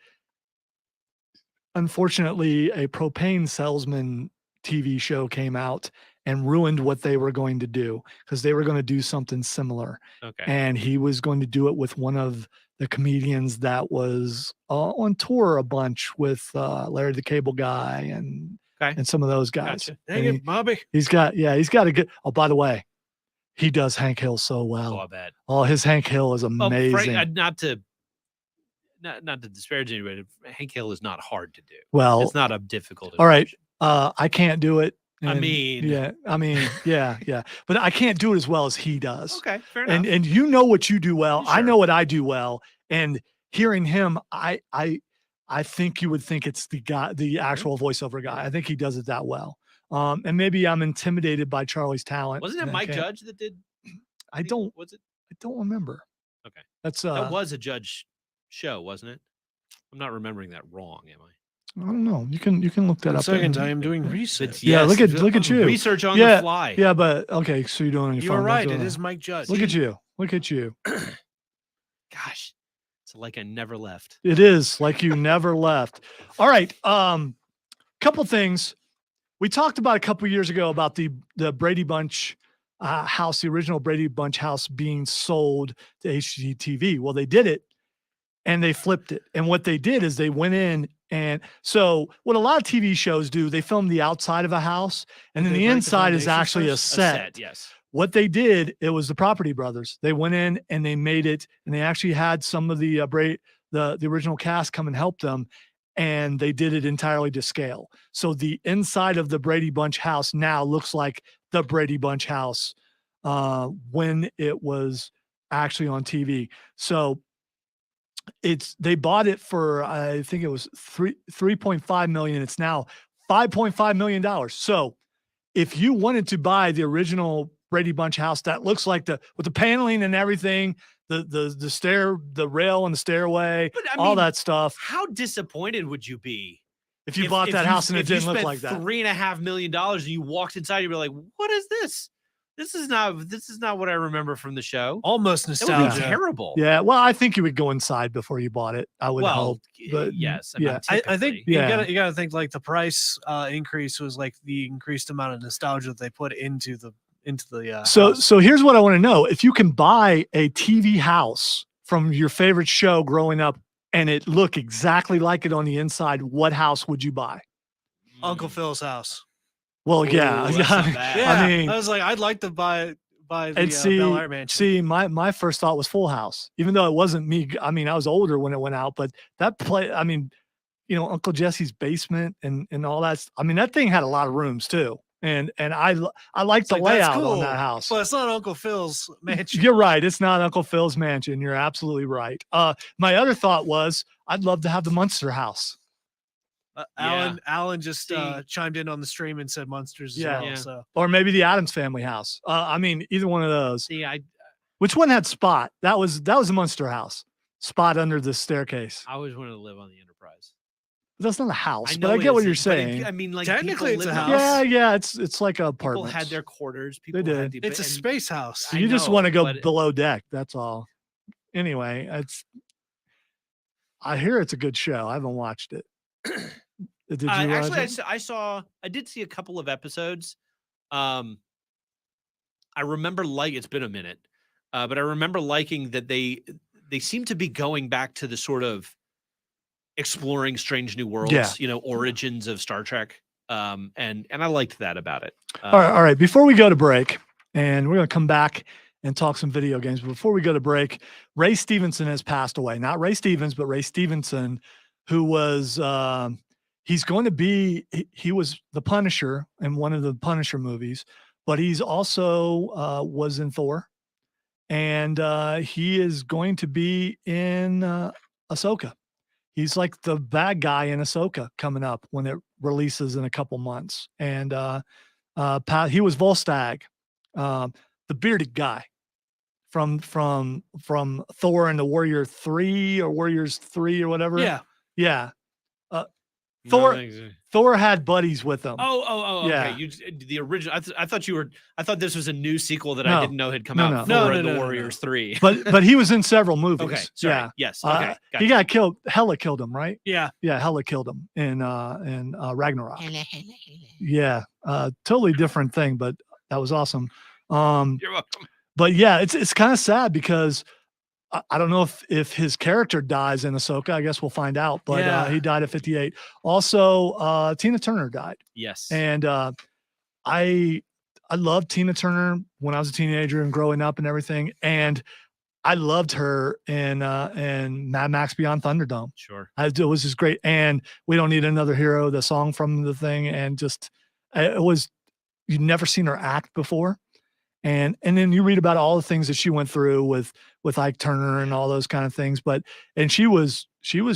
unfortunately a propane salesman TV show came out and ruined what they were going to do, because they were going to do something similar. Okay. And he was going to do it with one of the comedians that was on tour a bunch with Larry the Cable Guy and some of those guys. Gotcha. Dang it, Bobby. He's got a good. Oh, by the way, he does Hank Hill so well. Oh, I bet. Oh, his Hank Hill is amazing. Frank, not to disparage anybody, Hank Hill is not hard to do. Well, it's not a difficult. All right, I can't do it. And, yeah. But I can't do it as well as he does. Okay, fair enough. And you know what you do well. Sure. I know what I do well. And hearing him, I think you would think it's the guy, the actual voiceover guy. I think he does it that well. And maybe I'm intimidated by Charlie's talent. Wasn't it Mike Judge that did? I don't remember. Okay. That was a Judge show, wasn't it? I'm not remembering that wrong, am I? I don't know. You can look that One up. second, and- I am doing research. Yeah, look at you. Research on Yeah, the fly. Yeah, but okay, so you're doing it on your You phone. are Don't right. do It on- is Mike Judge. Look at you. Look at you. Gosh, it's like I never left. It is like you never left. All right. Couple things. We talked about a couple years ago about the Brady Bunch house, the original Brady Bunch house being sold to HGTV. Well, they did it and they flipped it. And what they did is they went in, and so what a lot of TV shows do, they film the outside of a house, and then Did they the break the inside is foundation actually a first? set. Yes. What they did, it was the Property Brothers. They went in and they made it, and they actually had some of the the original cast come and help them, and they did it entirely to scale. So the inside of the Brady Bunch house now looks like the Brady Bunch house when it was actually on TV. So they bought it for, I think it was 3.5 million. It's now $5.5 million. So if you wanted to buy the original Brady Bunch house that looks like with the paneling and everything, the rail and the stairway, But I all mean, that stuff. How disappointed would you be If you bought that house and it didn't look like that? $3.5 million and you walked inside, you'd be like, "What is this? This is not what I remember from the show." Almost That would nostalgia. be terrible. Yeah. Well, I think you would go inside before you bought it. I would hope. But yes. I yeah. mean, I think typically. Yeah. you gotta think like the price increase was like the increased amount of nostalgia that they put into the So house. so here's what I want to know. If you can buy a TV house from your favorite show growing up and it look exactly like it on the inside, what house would you buy? Uncle Phil's house. Well, Ooh, yeah. that's not bad. Yeah, I mean, I was like, I'd like to buy and the Bel Air mansion. see, my first thought was Full House, even though it wasn't me. I mean, I was older when it went out, but that play, I mean, Uncle Jesse's basement and all that. I mean, that thing had a lot of rooms too. And I like It's the like, that's layout on cool, that house. but it's not Uncle Phil's mansion. You're right. It's not Uncle Phil's mansion. You're absolutely right. My other thought was I'd love to have the Munster house. Alan just See- chimed in on the stream and said Munsters as Yeah. well. Yeah. So Or maybe the Addams Family house. I mean, either one of those. See, Which one had Spot? That was the Munster house. Spot under the staircase. I always wanted to live on the Enterprise. That's not a house, know but I it get what you're isn't, but saying. I mean, like Technically, people it's a lived house. on- Yeah, it's like a People apartment. had their quarters. People did. had the, it's a and space house. I You just know, want to go but- below deck. That's all. Anyway, I hear it's a good show. I haven't watched it. Did you watch Actually, it? I did see a couple of episodes. I remember it's been a minute, but I remember liking that they seem to be going back to the sort of exploring strange new worlds, Yeah. Origins of Star Trek. And I liked that about it. All right. Before we go to break, and we're going to come back and talk some video games. But before we go to break, Ray Stevenson has passed away. Not Ray Stevens, but Ray Stevenson, who was he's going to be he was the Punisher in one of the Punisher movies, but he's also was in Thor, and he is going to be in Ahsoka. He's like the bad guy in Ahsoka coming up when it releases in a couple months. And he was Volstagg, the bearded guy from Thor and the Warrior 3 or Warriors 3 or whatever. Yeah. Yeah. No, Thor- thanks. Thor had buddies with him. Oh, Yeah. okay. The original. I thought this was a new sequel that No. I didn't know had come No, out. no. Thor No, and no, the no, Warriors 3. But he was in several movies. Okay, sorry. Yeah. Yes. Okay. He Gotcha. got killed. Hela killed him, right? Yeah. Yeah, Hela killed him in Ragnarok. Yeah, totally different thing, but that was awesome. You're welcome. But yeah, it's kind of sad because I don't know if his character dies in Ahsoka. I guess we'll find out. But Yeah. he died at 58. Also, Tina Turner died, Yes. and I loved Tina Turner when I was a teenager and growing up and everything, and I loved her in Mad Max Beyond Thunderdome. Sure. It was just great. And We Don't Need Another Hero, the song from the thing, and just it was, you'd never seen her act before. And then you read about all the things that she went through with Ike Turner and all those kind of things. And she was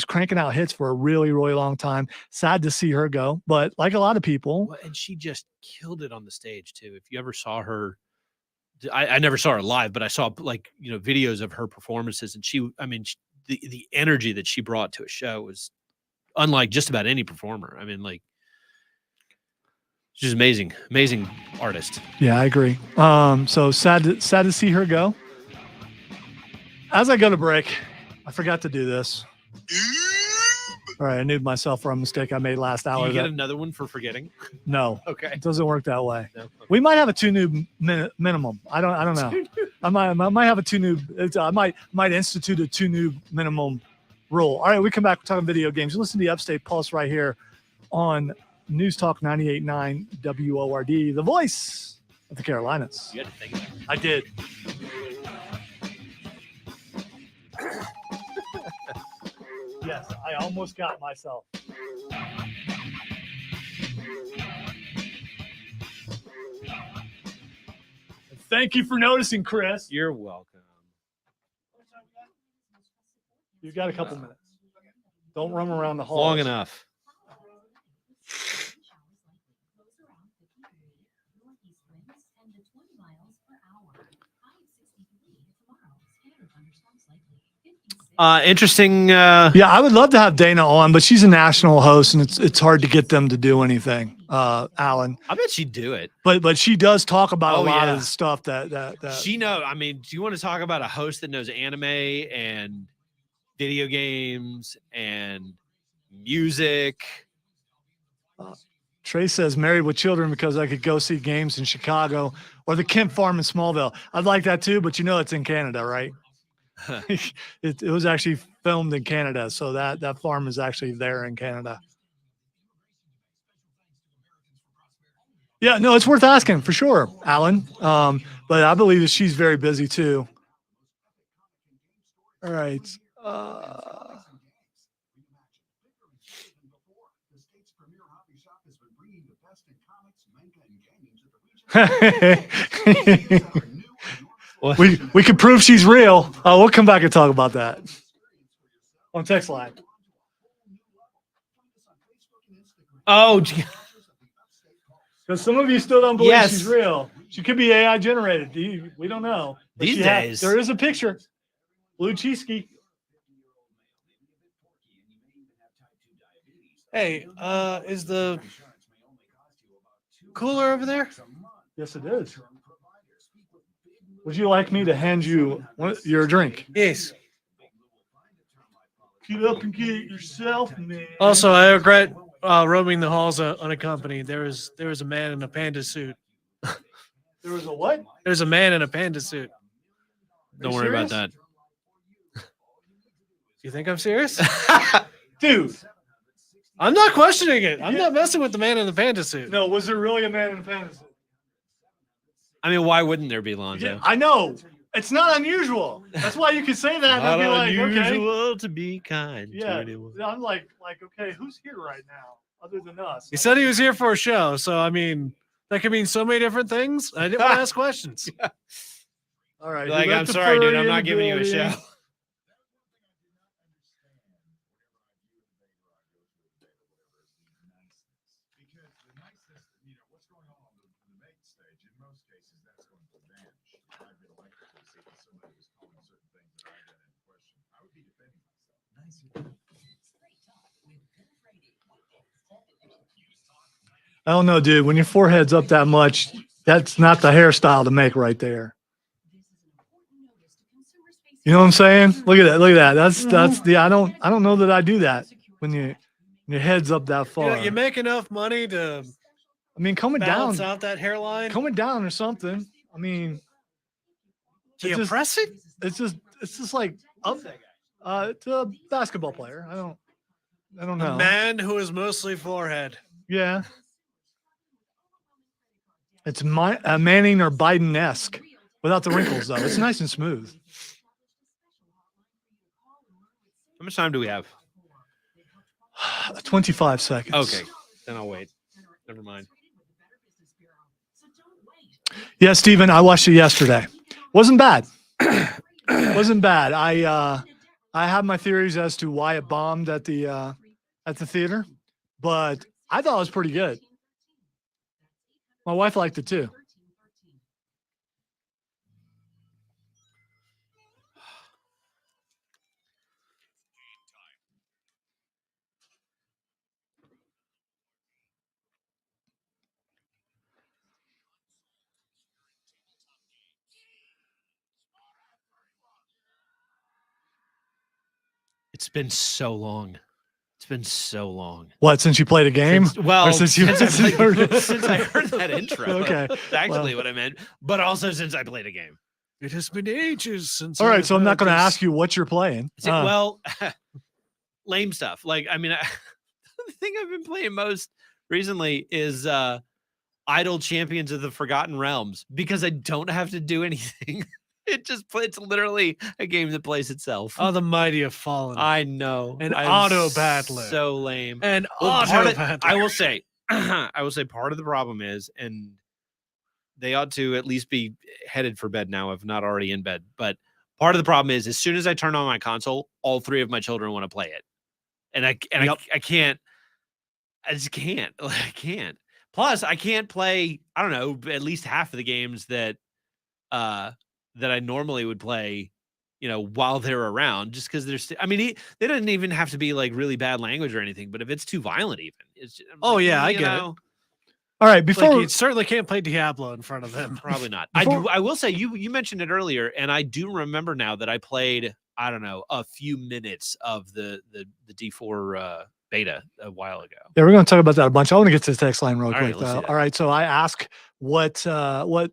cranking out hits for a really, really long time. Sad to see her go. But like a lot of people, Well, and she just killed it on the stage too. If you ever saw her, I never saw her live, but I saw videos of her performances, and the energy that she brought to a show was unlike just about any performer. I mean, like, she's amazing artist. Yeah, I agree. So sad to see her go. As I go to break, I forgot to do this. All right, I knew myself for a mistake I made last Do hour. you get another one for forgetting? No, Okay. it doesn't work that way. No. Okay. We might have a 2 noob minimum. I don't know. I might have a 2 noob. I might institute a 2 noob minimum rule. All right, we come back. We're talking video games. Listen to the Upstate Pulse right here on News Talk 98.9 WORD, the voice of the Carolinas. You had to think about it. I did. Yes, I almost got myself. Thank you for noticing, Chris. You're welcome. You've got a couple minutes. Don't run around the hall. Long enough. Interesting. Yeah, I would love to have Dana on, but she's a national host, and it's hard to get them to do anything. Alan, I bet she'd do it. but she does talk about a lot yeah. of the stuff that She know. I mean, do you want to talk about a host that knows anime and video games and music? Trey says married with children because I could go see games in Chicago or the Kemp Farm in Smallville. I'd like that too, but you know it's in Canada, right? It was actually filmed in Canada, so that farm is actually there in Canada. Yeah, no, it's worth asking for sure, Alan. But I believe that she's very busy too. All right. we could prove she's real. We'll come back and talk about that on text line. Oh, because some of you still don't believe Yes. she's real. She could be AI generated. We don't know. But These days. there is a picture. Blue Cheesky. Hey, is the cooler over there? Yes, it is. Would you like me to hand you your drink? Yes. Get up and get it yourself, man. Also, I regret roaming the halls unaccompanied. There was a man in a panda suit. There was a what? There's a man in a panda suit. don't worry about that. You think I'm serious? Dude. I'm not questioning it. I'm not messing with the man in the panda suit. No, was there really a man in a panda suit? I mean, why wouldn't there be, Lonzo? Yeah, I know. It's not unusual. That's why you can say that and I'd be like, okay. unusual to be kind. Yeah. To anyone. I'm like, okay, who's here right now other than us? He said he was here for a show, so I mean, that could mean so many different things. I didn't want to ask questions. All right. Be like, I'm sorry, dude. I'm not giving you a show. I don't know, dude. When your forehead's up that much, that's not the hairstyle to make right there. You know what I'm saying? Look at that. Look at that. That's the I don't know that I do that when your head's up that far. You make enough money to I mean, coming balance down, out that hairline. coming down or something. I mean, Do you it's just- press it? it's just like up. It's a basketball player. I don't know. A man who is mostly forehead. Yeah. It's Manning or Biden-esque without the wrinkles, though. It's nice and smooth. How much time do we have? 25 seconds. Okay, then I'll wait. Never mind. Yeah, Steven, I watched it yesterday. Wasn't bad. Wasn't bad. I have my theories as to why it bombed at the theater, but I thought it was pretty good. My wife liked it too. It's been so long. It's been so long. What, since you played a game? Since, well, Or since you since I heard it? since I heard that intro. Okay. That's actually what I meant. But also since I played a game. It has been ages since. All right, I've so I'm not heard going to this. ask you what you're playing. See, well, lame stuff. Like, I mean, the thing I've been playing most recently is Idle Champions of the Forgotten Realms because I don't have to do anything. It's literally a game that plays itself. Oh, the mighty have fallen. I know. An I'm auto battler. So lame. And Well, auto battler. I will say, part of the problem is, and they ought to at least be headed for bed now, if not already in bed. But part of the problem is, as soon as I turn on my console, all three of my children want to play it, and I can't. I just can't. I can't. Plus, I can't play. I don't know, at least half of the games that that I normally would play, while they're around, just because there's. I mean, they don't even have to be like really bad language or anything, but if it's too violent, even it's. Oh, like, yeah, I get it. All right, before Like, you certainly can't play Diablo in front of them. Probably not. Before- I will say you mentioned it earlier, and I do remember now that I played, I don't know, a few minutes of the D4 beta a while ago. Yeah, we're going to talk about that a bunch. I want to get to the text line real All right, quick, let's though. do that. All right, so I ask what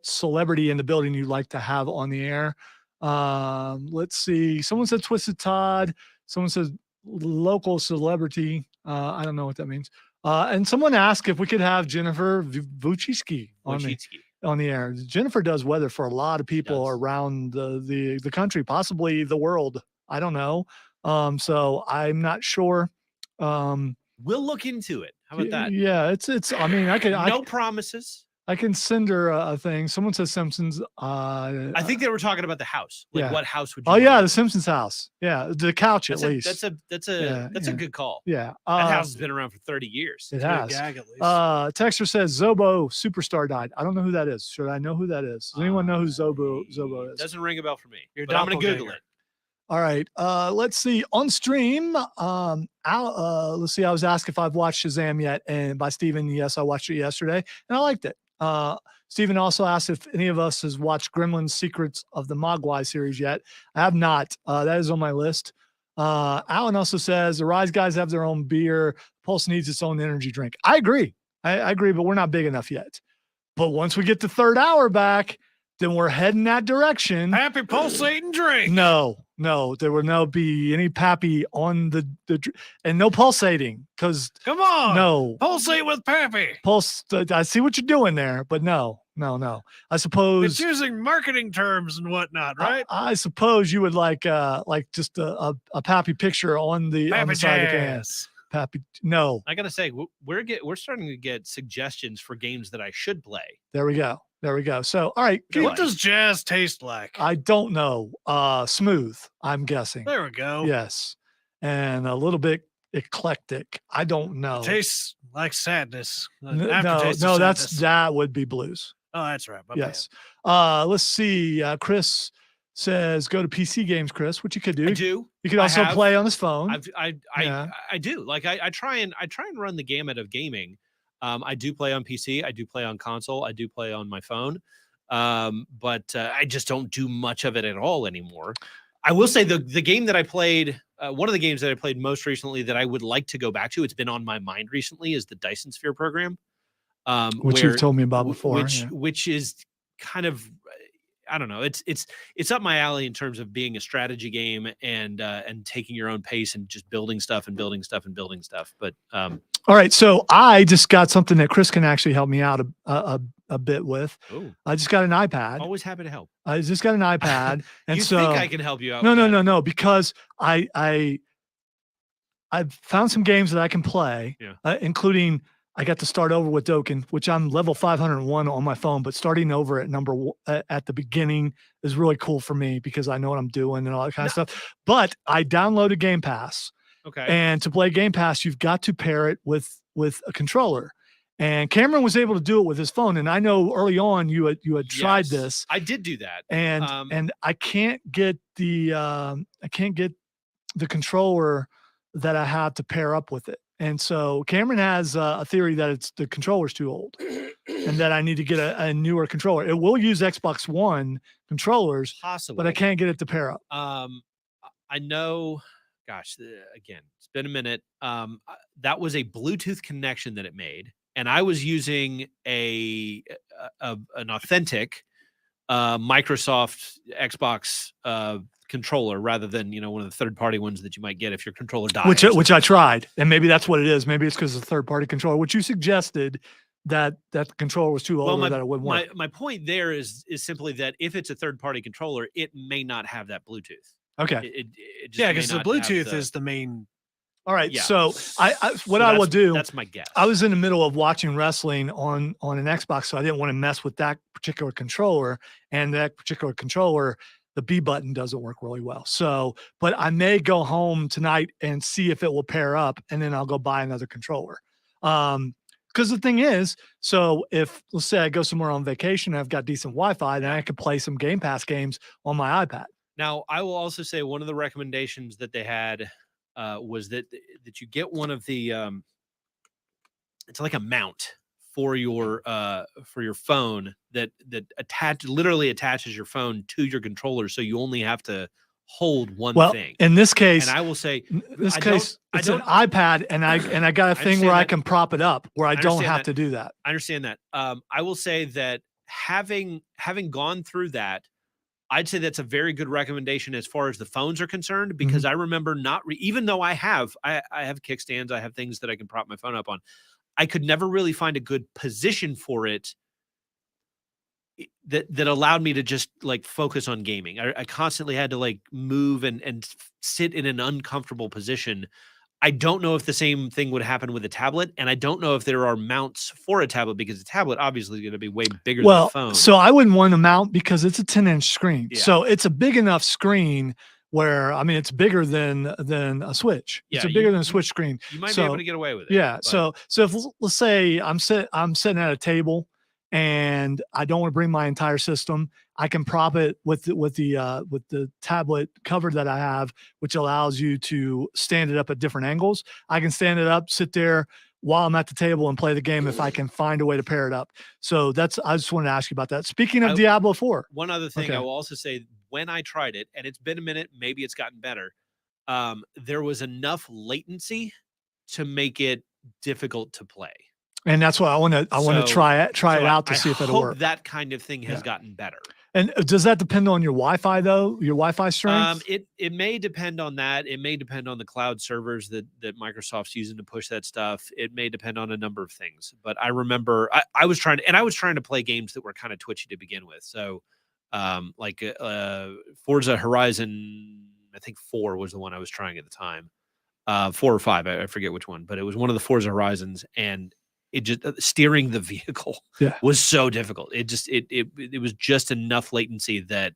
celebrity in the building you'd like to have on the air. Let's see. Someone said Twisted Todd. Someone says local celebrity. I don't know what that means. And someone asked if we could have Jennifer Vucicki on the air. Jennifer does weather for a lot of people does. around the country, possibly the world. I don't know. So I'm not sure. We'll look into it. How about that? Yeah, it's. I mean, No promises. I can send her a thing. Someone says Simpsons. I think they were talking about the house. Like, yeah. what house would you? Oh yeah, want? the Simpsons house. Yeah, the couch That's at a, least. That's Yeah, a good call. yeah. That house has been around for 30 years. It To a has. gag, at least. Texter says Zobo Superstar died. I don't know who that is. Should I know who that is? Does anyone know who Zobo is? Doesn't ring a bell for me. Your But I'm gonna Google doppelganger. it. All right. Let's see. On stream, let's see. I was asked if I've watched Shazam yet, and by Steven, yes, I watched it yesterday, and I liked it. Steven also asked if any of us has watched Gremlins Secrets of the Mogwai series yet. I have not. That is on my list. Alan also says the Rise guys have their own beer. Pulse needs its own energy drink. I agree. I agree, but we're not big enough yet. But once we get the third hour back, then we're heading that direction. Happy pulsating drink. No, there will no be any Pappy on the and no pulsating because Come on. no Pulsate with Pappy. pulse. I see what you're doing there, but no. I suppose It's using marketing terms and whatnot, right? I suppose you would like just a Pappy picture on the Pappy side of the can. Jazz. Pappy, no. I gotta say, we're starting to get suggestions for games that I should play. There we go. So, all right. What does jazz taste like? I don't know. Smooth, I'm guessing. There we go. Yes. And a little bit eclectic. I don't know. Tastes like sadness. No, Aftertaste of sadness. that would be blues. Oh, that's right. My Yes. Let's see. Chris says go to PC games, Chris, which you could do. I do. You could also play on his phone. I do. Like I try and run the gamut of gaming. I do play on PC. I do play on console. I do play on my phone. But I just don't do much of it at all anymore. I will say the game that I played, one of the games that I played most recently that I would like to go back to, it's been on my mind recently, is the Dyson Sphere program. Which you've told me about before. Which is kind of, I don't know. It's up my alley in terms of being a strategy game and taking your own pace and just building stuff. But all right, so I just got something that Chris can actually help me out a bit with. ooh, I just got an iPad. always happy to help. I just got an iPad, and You so think I can help you out? no, because I've found some games that I can play, Yeah. including I got to start over with Dokkan, which I'm level 501 on my phone, but starting over at at the beginning is really cool for me because I know what I'm doing and all that kind of stuff. But I downloaded Game Pass. Okay. And to play Game Pass, you've got to pair it with a controller. And Cameron was able to do it with his phone. And I know early on you had tried Yes, this. I did do that. And I can't get the controller that I have to pair up with it. And so Cameron has a theory that the controller's too old and that I need to get a newer controller. It will use Xbox One controllers, Possible. but I can't get it to pair up. I know. gosh, again, it's been a minute. That was a Bluetooth connection that it made, and I was using an authentic Microsoft Xbox controller rather than one of the third-party ones that you might get if your controller dies. Which I tried, and maybe that's what it is. Maybe it's because of the third-party controller, which you suggested that the controller was too old, or that it wouldn't work. My point there is simply that if it's a third-party controller, it may not have that Bluetooth. Okay. It just Yeah, may because the not have Bluetooth is the main. All right. Yeah. So I will do. That's my guess. I was in the middle of watching wrestling on an Xbox, so I didn't want to mess with that particular controller. And that particular controller, the B button doesn't work really well. So, but I may go home tonight and see if it will pair up, and then I'll go buy another controller. Because the thing is, so if let's say I go somewhere on vacation and I've got decent Wi-Fi, then I can play some Game Pass games on my iPad. Now, I will also say one of the recommendations that they had was that you get one of the it's like a mount for your phone that literally attaches your phone to your controller, so you only have to hold one thing. In this case, and I will say, it's an iPad, and I got a thing where I can prop it up, where I don't have to do that. I understand that. I will say that having gone through that, I'd say that's a very good recommendation as far as the phones are concerned, because I remember even though I have kickstands, I have things that I can prop my phone up on, I could never really find a good position for it that allowed me to just like focus on gaming. I constantly had to like move and sit in an uncomfortable position. I don't know if the same thing would happen with a tablet, and I don't know if there are mounts for a tablet, because a tablet obviously is going to be way bigger than a phone. So I wouldn't want a mount because it's a 10-inch screen. Yeah. So it's a big enough screen where, I mean, it's bigger than a Switch. Yeah, it's bigger than a Switch screen. You might be able to get away with it. Yeah. So if let's say I'm sitting at a table and I don't want to bring my entire system, I can prop it with the tablet cover that I have, which allows you to stand it up at different angles. I can stand it up, sit there while I'm at the table and play the game if I can find a way to pair it up. So I just wanted to ask you about that. Speaking of Diablo 4. One other thing I will also say, when I tried it, and it's been a minute, maybe it's gotten better, there was enough latency to make it difficult to play. And that's why I want to try it out to see if it'll work. That kind of thing has gotten better. And does that depend on your Wi-Fi though? Your Wi-Fi strength? It may depend on that. It may depend on the cloud servers that Microsoft's using to push that stuff. It may depend on a number of things. But I remember I was trying to play games that were kind of twitchy to begin with. So like Forza Horizon, I think 4 was the one I was trying at the time. 4 or 5, I forget which one, but it was one of the Forza Horizons, and it just steering the vehicle was so difficult. It was just enough latency that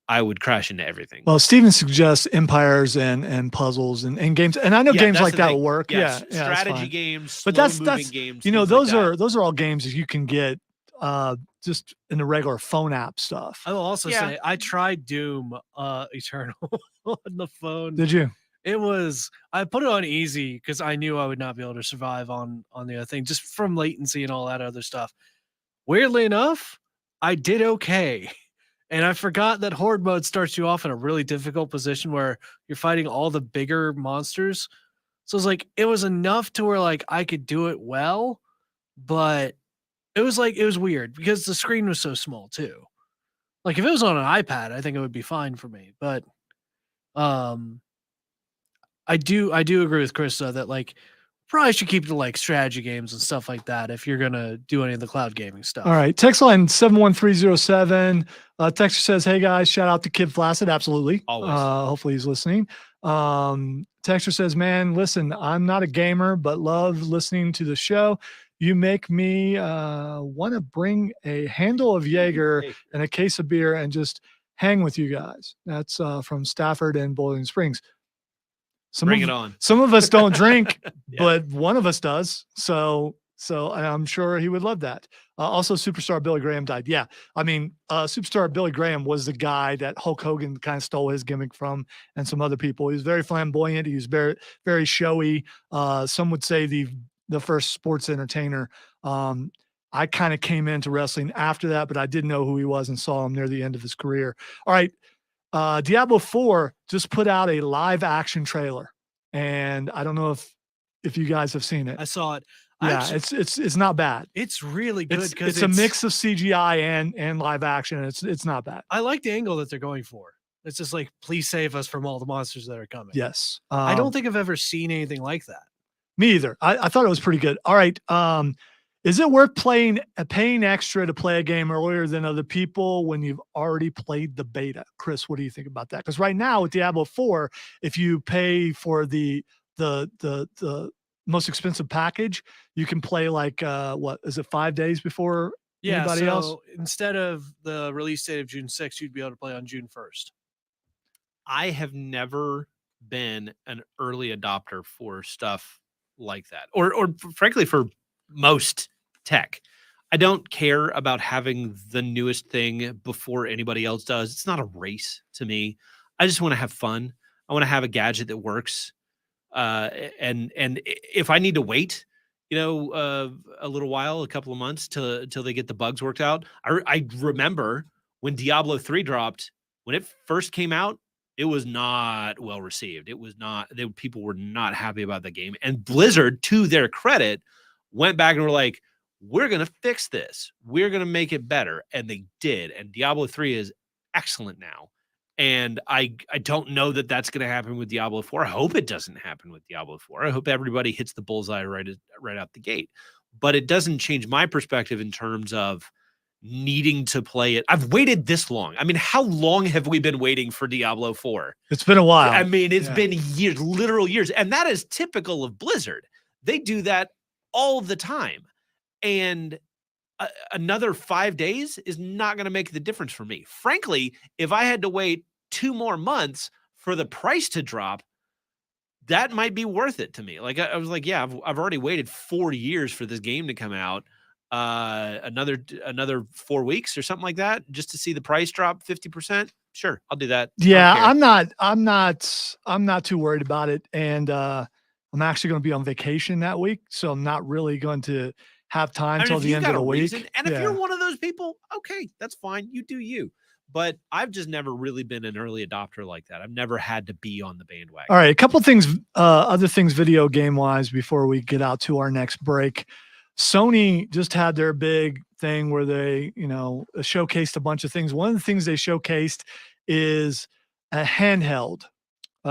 I would crash into everything. Well, Steven suggests empires and puzzles and games, and I know games like that will work. Yeah, strategy games, but that's games. Those are all games that you can get just in the regular phone app stuff. I will also say I tried Doom Eternal on the phone. Did you? I put it on easy because I knew I would not be able to survive on the other thing, just from latency and all that other stuff. Weirdly enough, I did okay. And I forgot that horde mode starts you off in a really difficult position where you're fighting all the bigger monsters. So it's like, it was enough to where like I could do it well, but it was weird because the screen was so small too. Like if it was on an iPad, I think it would be fine for me. But I do agree with Chris though that like probably should keep to like strategy games and stuff like that if you're gonna do any of the cloud gaming stuff. All right, text line 71307. Texter says, "Hey guys, shout out to Kid Flaccid." Absolutely. Always. Hopefully he's listening. Texter says, "Man, listen, I'm not a gamer, but love listening to the show. You make me want to bring a handle of Jaeger and a case of beer and hang with you guys." That's from Stafford and Boiling Springs. Bring it on. Some of us don't drink, but one of us does. So I'm sure he would love that. Also, Superstar Billy Graham died. Yeah. I mean, Superstar Billy Graham was the guy that Hulk Hogan kind of stole his gimmick from, and some other people. He was very flamboyant. He was very, very showy. Some would say the first sports entertainer. I kind of came into wrestling after that, but I didn't know who he was and saw him near the end of his career. All right. Diablo 4 just put out a live action trailer, and I don't know if you guys have seen it. I saw it. Yeah, it's not bad. It's really good because It's a mix of CGI and live action. And it's not bad. I like the angle that they're going for. It's just like, please save us from all the monsters that are coming. Yes. I don't think I've ever seen anything like that. Me either. I thought it was pretty good. All right. Is it worth paying extra to play a game earlier than other people when you've already played the beta? Chris, what do you think about that? Because right now with Diablo 4, if you pay for the most expensive package, you can play like what is it, 5 days before anybody else? Instead of the release date of June 6th, you'd be able to play on June 1st. I have never been an early adopter for stuff like that, or frankly for most tech. I don't care about having the newest thing before anybody else does. It's not a race to me. I just want to have fun. I want to have a gadget that works. And if I need to wait, a little while, a couple of months till they get the bugs worked out. I remember when Diablo 3 dropped, when it first came out, it was not well received. It was not, people were not happy about the game. And Blizzard, to their credit, went back and were like, we're going to fix this. We're going to make it better. And they did. And Diablo 3 is excellent now. And I don't know that that's going to happen with Diablo 4. I hope it doesn't happen with Diablo 4. I hope everybody hits the bullseye right out the gate. But it doesn't change my perspective in terms of needing to play it. I've waited this long. I mean, how long have we been waiting for Diablo 4? It's been a while. I mean, it's been years, literal years. And that is typical of Blizzard. They do that all the time. And another 5 days is not going to make the difference for me. Frankly, if I had to wait 2 more months for the price to drop, that might be worth it to me. Like I was like, yeah, I've already waited 4 years for this game to come out. Another 4 weeks or something like that, just to see the price drop 50%. Sure, I'll do that. Yeah, I'm not too worried about it. And I'm actually going to be on vacation that week, so I'm not really going to have time until the end of the week. And if you're one of those people, okay, that's fine. You do you. But I've just never really been an early adopter like that. I've never had to be on the bandwagon. All right, a couple things, other things video game wise before we get out to our next break. Sony just had their big thing where they, showcased a bunch of things. One of the things they showcased is a handheld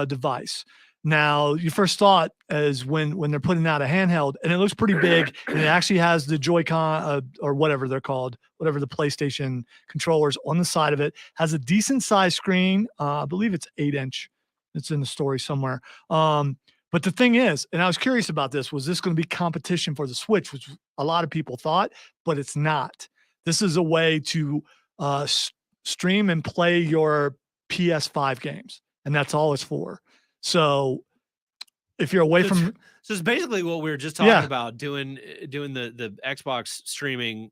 device. Now, you first thought as when they're putting out a handheld, and it looks pretty big, and it actually has the Joy-Con or whatever they're called, whatever the PlayStation controllers on the side of it, has a decent size screen. I believe it's 8-inch. It's in the story somewhere. But the thing is, and I was curious about this, was this going to be competition for the Switch, which a lot of people thought, but it's not. This is a way to stream and play your PS5 games, and that's all it's for. So if you're away from, so it's basically what we were just talking about, doing the Xbox streaming,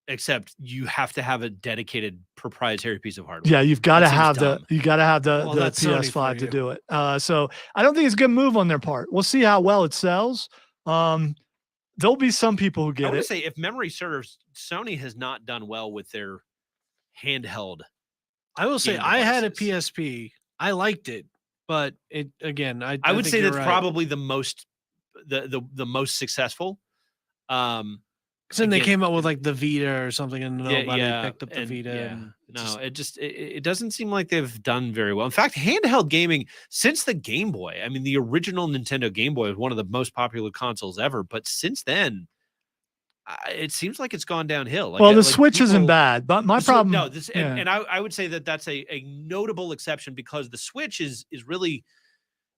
except you have to have a dedicated proprietary piece of hardware. Yeah, you've got to have the PS5 to do it. So I don't think it's a good move on their part. We'll see how well it sells. There'll be some people who get it. I would say, if memory serves, Sony has not done well with their handheld. I will say I had a PSP. I liked it. But it again, I would say that's right. probably the most most successful. Then they came up with like the Vita or something, and nobody picked up the Vita. It doesn't seem like they've done very well. In fact, handheld gaming since the Game Boy. I mean, the original Nintendo Game Boy was one of the most popular consoles ever. But since then, it seems like it's gone downhill. The Switch isn't bad, but my problem. And I would say that that's a notable exception, because the Switch is really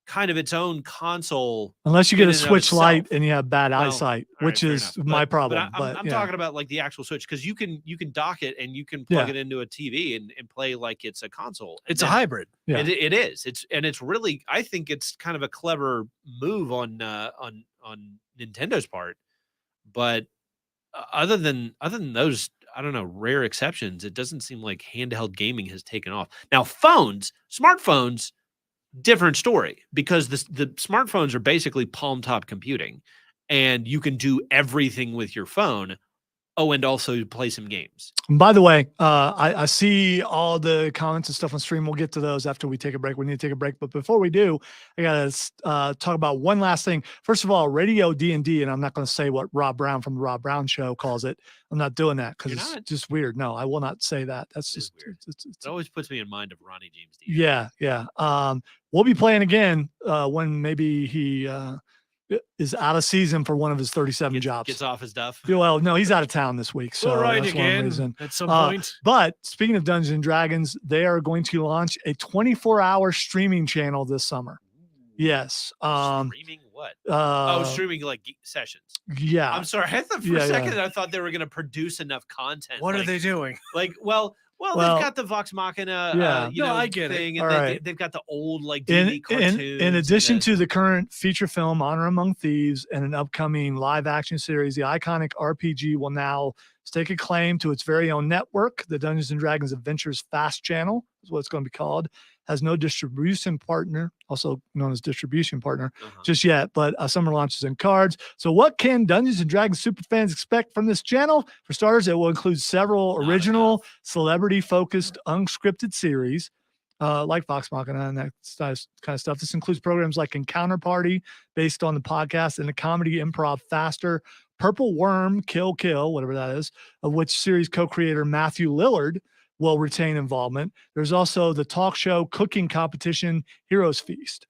kind of its own console. Unless you get a Switch Lite and you have bad eyesight, which is my problem. But I'm talking about like the actual Switch, because you can dock it and you can plug it into a TV and play like it's a console. It's a hybrid. Yeah. It is. It's really, I think it's kind of a clever move on Nintendo's part, but. Other than those, I don't know, rare exceptions, it doesn't seem like handheld gaming has taken off. Now, smartphones, different story, because the smartphones are basically palm top computing, and you can do everything with your phone. Oh, and also play some games. And by the way, I see all the comments and stuff on stream. We'll get to those after we take a break. We need to take a break. But before we do, I got to talk about one last thing. First of all, Radio D&D, and I'm not going to say what Rob Brown from the Rob Brown Show calls it. I'm not doing that because it's just weird. No, I will not say that. That's just weird. It always puts me in mind of Ronnie James Dio. Yeah, yeah. We'll be playing again when maybe he is out of season for one of his 37 jobs. Gets off his duff. Well, no, he's out of town this week. So right that's again one reason. at some point. But speaking of Dungeons and Dragons, they are going to launch a 24-hour streaming channel this summer. Yes. Streaming what? Streaming like sessions. Yeah. I'm sorry. I thought for a second I thought they were going to produce enough content. What are they doing? Well, they've got the Vox Machina, I get thing, it. and they've got the old like D&D cartoons. In addition to the current feature film Honor Among Thieves and an upcoming live action series, the iconic RPG will now stake a claim to its very own network. The Dungeons and Dragons Adventures Fast Channel is what it's going to be called. Has no distribution partner, also known as distribution partner, just yet, but summer launches in cards. So what can Dungeons & Dragons superfans expect from this channel? For starters, it will include several original celebrity-focused unscripted series like Vox Machina and that kind of stuff. This includes programs like Encounter Party, based on the podcast, and the comedy improv Faster, Purple Worm, Kill Kill, whatever that is, of which series co-creator Matthew Lillard will retain involvement. There's also the talk show cooking competition Heroes Feast.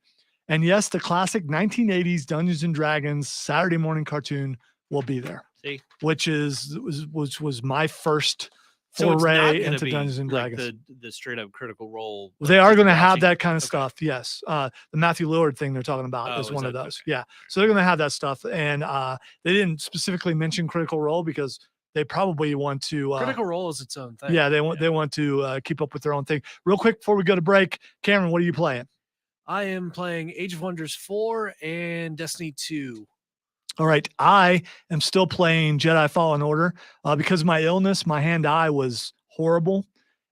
And yes, the classic 1980s Dungeons and Dragons Saturday morning cartoon will be there. See? Which was my first foray into Dungeons and like Dragons. The straight up Critical Role. They are going to have that kind of stuff. Yes. The Matthew Lillard thing they're talking about is one of those. Okay. Yeah. So they're going to have that stuff. And they didn't specifically mention Critical Role because they probably want to Critical Role is its own thing. Yeah, they want to keep up with their own thing. Real quick before we go to break, Cameron, what are you playing? I am playing Age of Wonders 4 and Destiny 2. All right, I am still playing Jedi Fallen Order because of my illness. My hand-eye was horrible,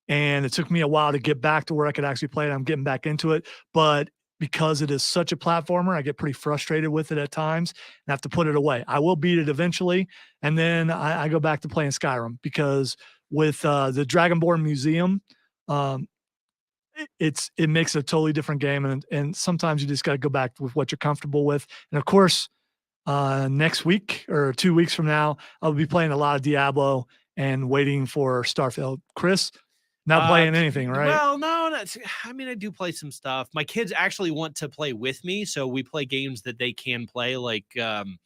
and it took me a while to get back to where I could actually play it. I'm getting back into it, but because it is such a platformer, I get pretty frustrated with it at times and have to put it away. I will beat it eventually, and then I go back to playing Skyrim because with the Dragonborn Museum, it makes a totally different game, and sometimes you just got to go back with what you're comfortable with. And of course, next week or 2 weeks from now, I'll be playing a lot of Diablo and waiting for Starfield. Chris, not playing anything, right? Well, no. I mean, I do play some stuff. My kids actually want to play with me, so we play games that they can play, like the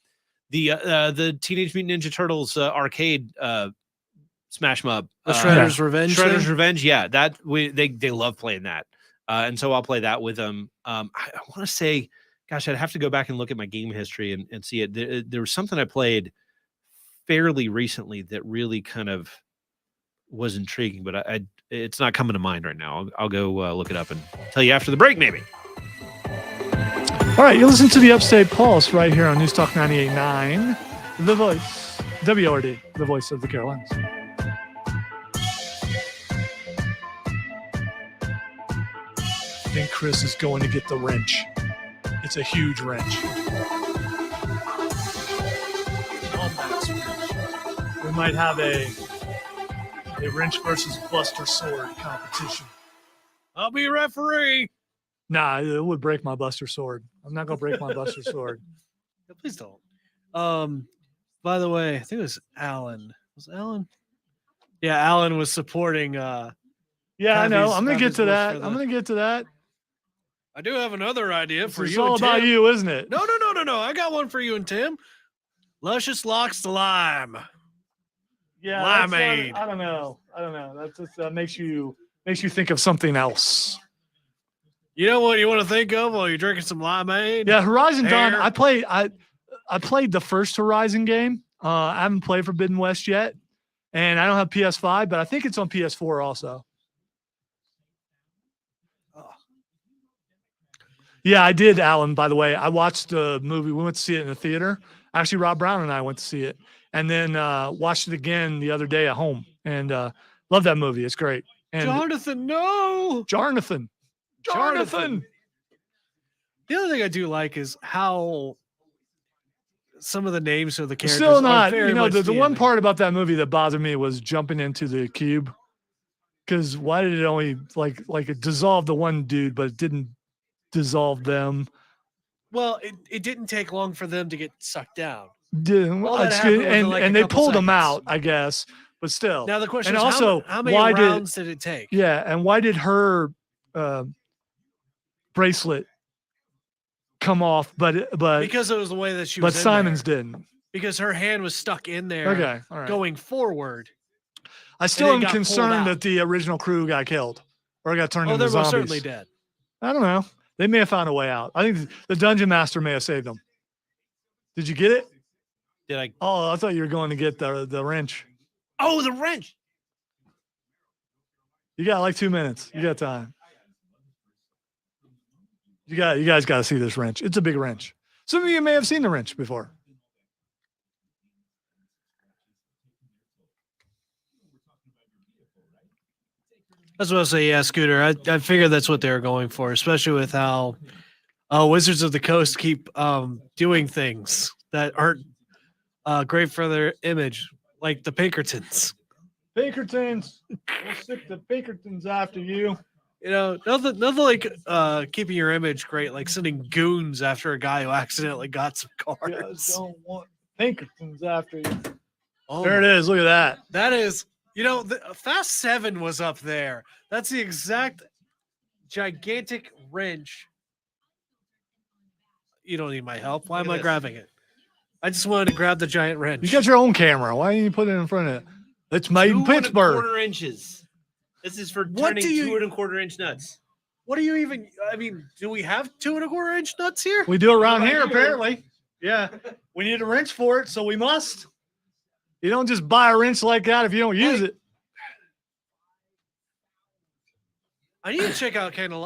Teenage Mutant Ninja Turtles arcade smash 'em up. Shredder's Revenge. Shredder's Revenge. Yeah, they love playing that, and so I'll play that with them. I want to say, gosh, I'd have to go back and look at my game history and see it. There was something I played fairly recently that really kind of was intriguing, but it's not coming to mind right now. I'll go look it up and tell you after the break, maybe. All right, you listen to the Upstate Pulse right here on News Talk 98.9, The Voice, WRD, the voice of the Carolinas. I think Chris is going to get the wrench. It's a huge wrench. We might have a wrench versus Buster Sword competition. I'll be referee. Nah, it would break my Buster Sword. I'm not gonna break my Buster Sword. Please don't. By the way, I think it was Alan. Was it Alan? Yeah, Alan was supporting. Yeah, I know. I'm gonna get to that. I'm gonna get to that. I do have another idea for you. It's all about you, isn't it? No. I got one for you and Tim. Luscious Locks to Lime. Yeah, limeade. I don't know. That just makes you think of something else. You know what you want to think of while you're drinking some limeade? Yeah, Horizon Dawn. I played the first Horizon game. I haven't played Forbidden West yet, and I don't have PS5, but I think it's on PS4 also. Yeah, I did, Alan, by the way. I watched the movie. We went to see it in the theater. Actually, Rob Brown and I went to see it. And then watched it again the other day at home. And love that movie. It's great. And Jonathan, no. Jonathan. The other thing I do like is how some of the names of the characters Still are not. very You know, much the one DMing. part about that movie that bothered me was jumping into the cube. Because why did it only like it dissolved the one dude, but it didn't dissolve them? Well, it didn't take long for them to get sucked down. Didn't, All that happened within, like, a and they couple pulled them seconds. out, I guess. But still. Now the question And is, also, how many why rounds did it take? Yeah, and why did her bracelet come off? But Because it was the way that she was. But in Simon's there. didn't. Because her hand was stuck in there. Okay, all right. Going forward. I still then am got pulled concerned out. that the original crew got killed or got turned Oh, into they were zombies. certainly dead. I don't know. They may have found a way out. I think the dungeon master may have saved them. Did you get it? Did I? Oh, I thought you were going to get the wrench. Oh, the wrench. You got like 2 minutes. You got time. You guys got to see this wrench. It's a big wrench. Some of you may have seen the wrench before. I was about to say, yeah, Scooter. I figured that's what they were going for, especially with how Wizards of the Coast keep doing things that aren't great for their image, like the Pinkertons. Pinkertons. We'll stick the Pinkertons after you. You know, nothing like keeping your image great, like sending goons after a guy who accidentally got some cards. Don't want Pinkertons after you. Oh, There it is. Look at that. that is, you know, the Fast 7 was up there. That's the exact gigantic wrench. You don't need my help. Why am I grabbing it? I just wanted to grab the giant wrench. You got your own camera. Why didn't you put it in front of it? It's made in Pittsburgh. 2¼ inches. This is for What turning do you- 2¼ inch nuts. What do you even? I mean, do we have 2¼ inch nuts here? We do it around Right here, here. apparently. Yeah. We need a wrench for it, so we must. You don't just buy a wrench like that if you don't use it. I need to check out That,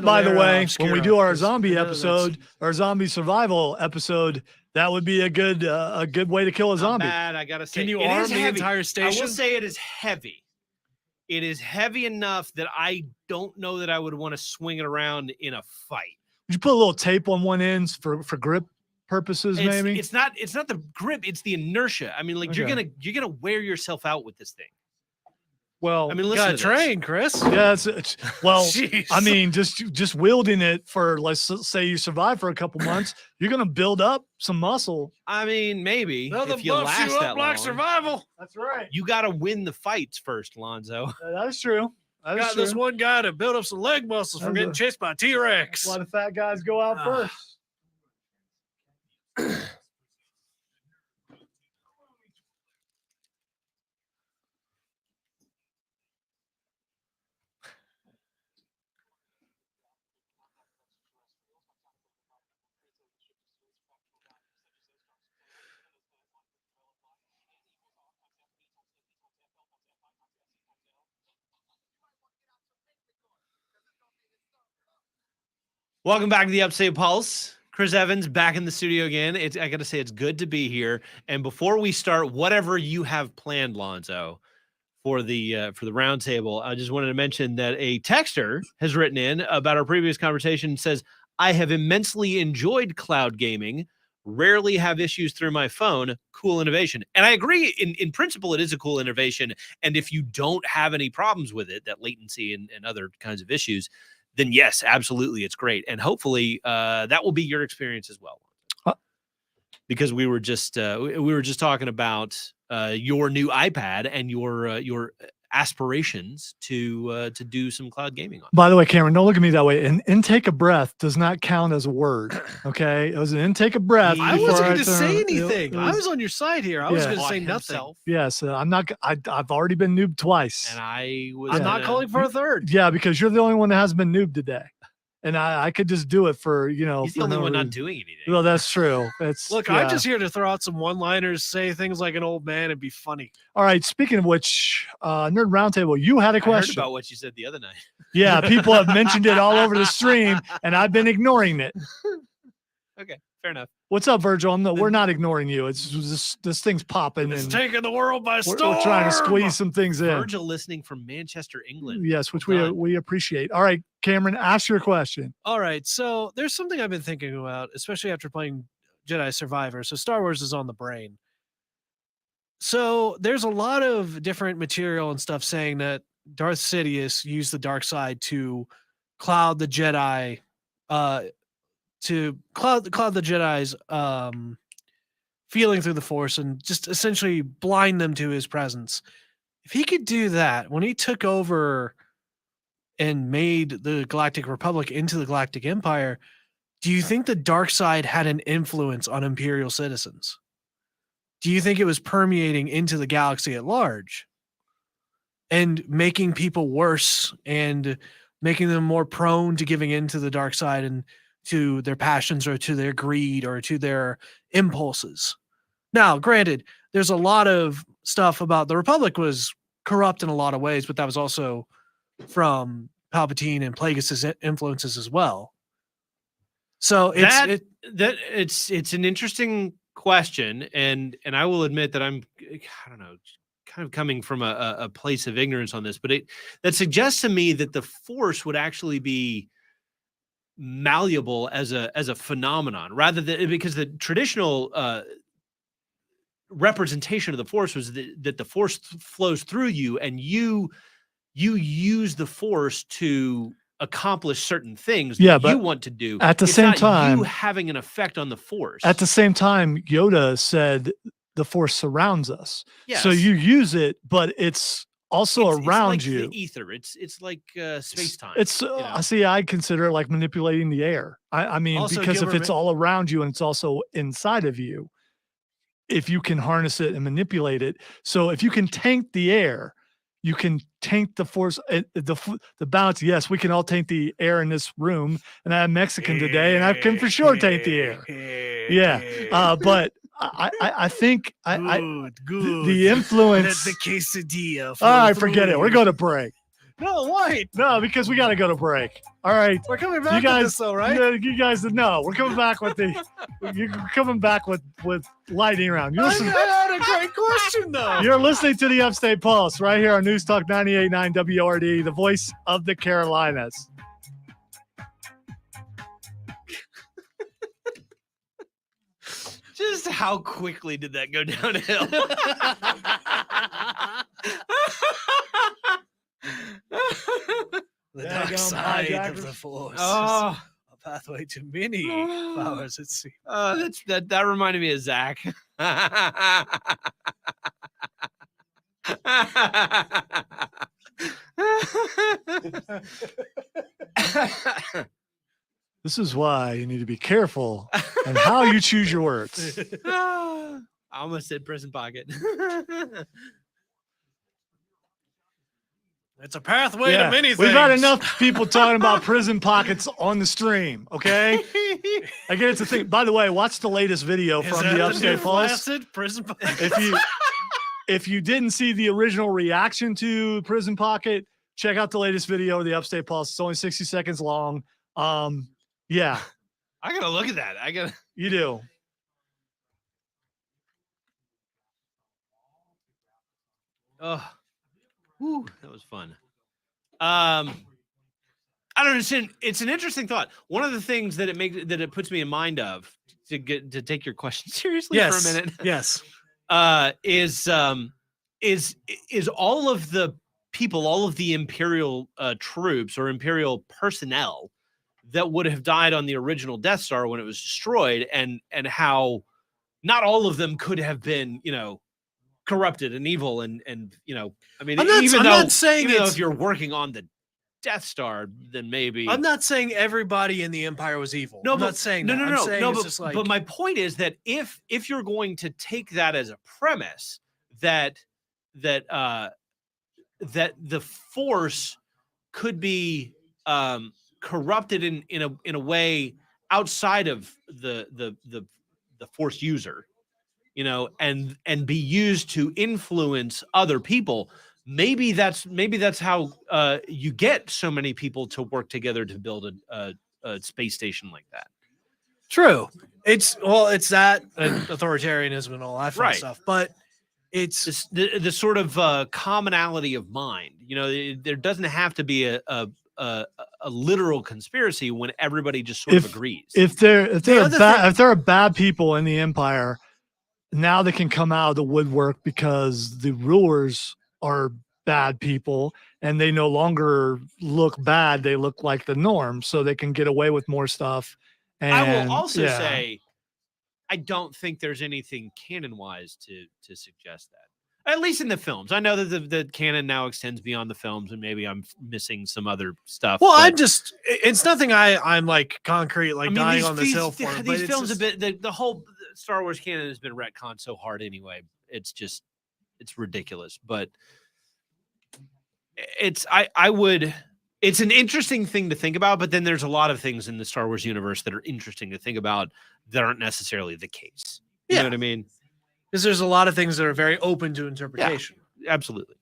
by the Candelaria way, when we Obscura, do our 'cause zombie I know that's- episode, our zombie survival episode, that would be a good way to kill a Not zombie. bad, I gotta say. Can you It arm is the heavy. entire I station? will say it is heavy. It is heavy enough that I don't know that I would want to swing it around in a fight. Would you put a little tape on one end for grip purposes, maybe? It's not the grip, it's the inertia. I mean, like you're Okay. gonna wear yourself out with this thing. Well, I mean, You listen got to to train, Chris. yeah, well, Jeez. I mean, just wielding it for, let's say you survive for a couple months, you're gonna build up some muscle. I mean, maybe Nothing if you buffs last you that up like long. survival. That's right. You got to win the fights first, Lonzo. That is true. That is Got true. this one guy to build up some leg muscles from That's getting chased by T-Rex. That's why the fat guys go out Ah. first. Welcome back to the Upstate Pulse. Chris Evans back in the studio again. I got to say, it's good to be here. And before we start, whatever you have planned, Lonzo, for the roundtable, I just wanted to mention that a texter has written in about our previous conversation. Says, I have immensely enjoyed cloud gaming. Rarely have issues through my phone. Cool innovation. And I agree. In principle, it is a cool innovation. And if you don't have any problems with it, that latency and other kinds of issues, then yes, absolutely, it's great. And hopefully that will be your experience as well. Because we were just talking about your new iPad and your aspirations to do some cloud gaming on. By the way, Cameron, don't look at me that way. An intake of breath does not count as a word. Okay, it was an intake of breath. I before wasn't going to turned- say it anything. I was- was on your side here. I was Yeah. going to Bought say nothing. himself, Yes, I'm not. I've already been noobed twice. and I was. I'm not calling for a third. Yeah, because you're the only one that hasn't been noobed today, and I could just do it for He's the for only no one not reason. doing anything. Well, that's true. It's Look, yeah. I'm just here to throw out some one-liners, say things like an old man, and be funny. All right. Speaking of which, Nerd Roundtable, you had a I heard question. about what you said the other night. Yeah, people have mentioned it all over the stream, and I've been ignoring it. Fair enough. What's up, Virgil? We're not ignoring you. It's just, this thing's popping It's and taking the world by storm. we're trying to squeeze some things in. Virgil listening from Manchester, England. Yes, which Well done. we appreciate. All right, Cameron, ask your question. All right, so there's something I've been thinking about, especially after playing Jedi Survivor. So Star Wars is on the brain. So there's a lot of different material and stuff saying that Darth Sidious used the dark side to cloud the Jedi, to cloud the Jedi's feeling through the Force and just essentially blind them to his presence. If he could do that when he took over and made the Galactic Republic into the Galactic Empire, do you think the dark side had an influence on Imperial citizens? Do you think it was permeating into the galaxy at large and making people worse and making them more prone to giving into the dark side and to their passions or to their greed or to their impulses? Now, granted, there's a lot of stuff about the Republic was corrupt in a lot of ways, but that was also from Palpatine and Plagueis' influences as well. So it's an interesting question, and I will admit that I don't know, kind of coming from a place of ignorance on this, but that suggests to me that the Force would actually be malleable as a phenomenon, rather than, because the traditional representation of the Force was that the Force flows through you, and you use the Force to accomplish certain things that you want to do. At the same time, you having an effect on the Force. At the same time, Yoda said the Force surrounds us. Yes. So you use it, but it's also around like you. The ether. It's like space time. It's see, I consider it like manipulating the air. I mean, also, because if it's all around you and it's also inside of you, if you can harness it and manipulate it. So if you can tank the air, you can taint the Force, the balance. Yes, we can all taint the air in this room, and I'm Mexican today, and I can for sure taint the air. Yeah, but I think the influence. The quesadilla. All right, forget it. We're going to break. No, wait. No, because we got to go to break. All right, we're coming back. You guys, with this though, right? You guys know we're coming back with you're coming back with lightning round. I had a great question though. You're listening to the Upstate Pulse right here on News Talk 98.9 WRD, the voice of the Carolinas. Just how quickly did that go downhill? The dark side of the Force. Oh, a pathway to many powers at sea. That reminded me of Zach. This is why you need to be careful and how you choose your words. I almost said prison pocket. It's a pathway to many things. We've had enough people talking about prison pockets on the stream, okay? Again, it's a thing. By the way, watch the latest video from the Upstate Pulse. Prison pocket. If you didn't see the original reaction to Prison Pocket, check out the latest video of the Upstate Pulse. It's only 60 seconds long. Yeah. I gotta look at that. You do. Oh, whew, that was fun. I don't understand. It's an interesting thought. One of the things that it puts me in mind of to take your question seriously for a minute. Yes. Is all of the people, all of the Imperial troops or Imperial personnel that would have died on the original Death Star when it was destroyed, and how not all of them could have been, corrupted and evil, and I mean, even though if you're working on the Death Star, then maybe I'm not saying everybody in the Empire was evil. No, I'm not saying that. No, but my point is that if you're going to take that as a premise, that the Force could be corrupted in a way outside of the Force user, and be used to influence other people. Maybe that's how you get so many people to work together to build a space station like that. True. It's that and authoritarianism and all that fun Right. stuff, but it's the sort of commonality of mind. You know, there doesn't have to be a literal conspiracy when everybody just sort of agrees. If there other are bad people in the empire, now they can come out of the woodwork because the rulers are bad people and they no longer look bad. They look like the norm, so they can get away with more stuff. And I will also say, I don't think there's anything canon-wise to suggest that. At least in the films. I know that the canon now extends beyond the films, and maybe I'm missing some other stuff. well, but it's nothing I'm like concrete, like dying on this hill for. These films have been the whole Star Wars canon has been retconned so hard anyway. It's ridiculous. But it's an interesting thing to think about, but then there's a lot of things in the Star Wars universe that are interesting to think about that aren't necessarily the case. You know what I mean? Because there's a lot of things that are very open to interpretation. Yeah, absolutely.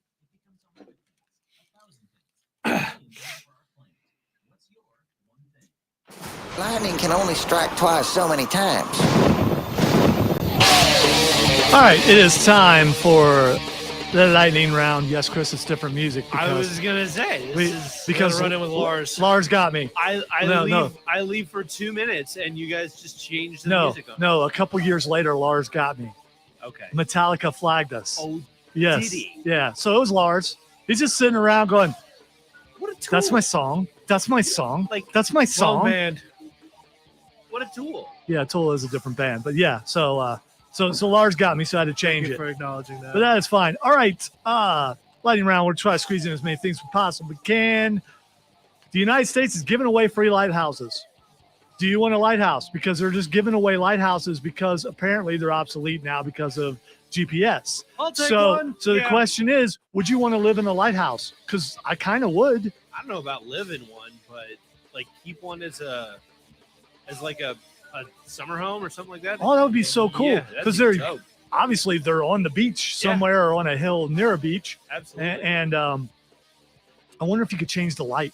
Lightning can only strike twice so many times. All right, it is time for the lightning round. Yes, Chris, it's different music. I was gonna say because run in with Lars. Lars got me. I leave for 2 minutes, and you guys just changed the music. No, a couple years later, Lars got me. Okay. Metallica flagged us. Oh, yes, did he? Yeah. So it was Lars. He's just sitting around going, What a tool! "That's my song. That's my song. Like, that's my song." Man. What a tool! Yeah, Tool is a different band, but yeah. So Lars got me, so I had to change Thank you it. for acknowledging that. But that is fine. All right. Lightning round. We'll try to squeeze in as many things as we possibly can. The United States is giving away free lighthouses. Do you want a lighthouse? Because they're just giving away lighthouses because apparently they're obsolete now because of GPS. I'll take one. So the question is, would you want to live in a lighthouse? Because I kind of would. I don't know about live in one, but like keep one as like a summer home or something like that. Oh, that would be so cool. Yeah, Because that'd be they're dope. obviously they're on the beach somewhere or on a hill near a beach. Absolutely. And I wonder if you could change the light,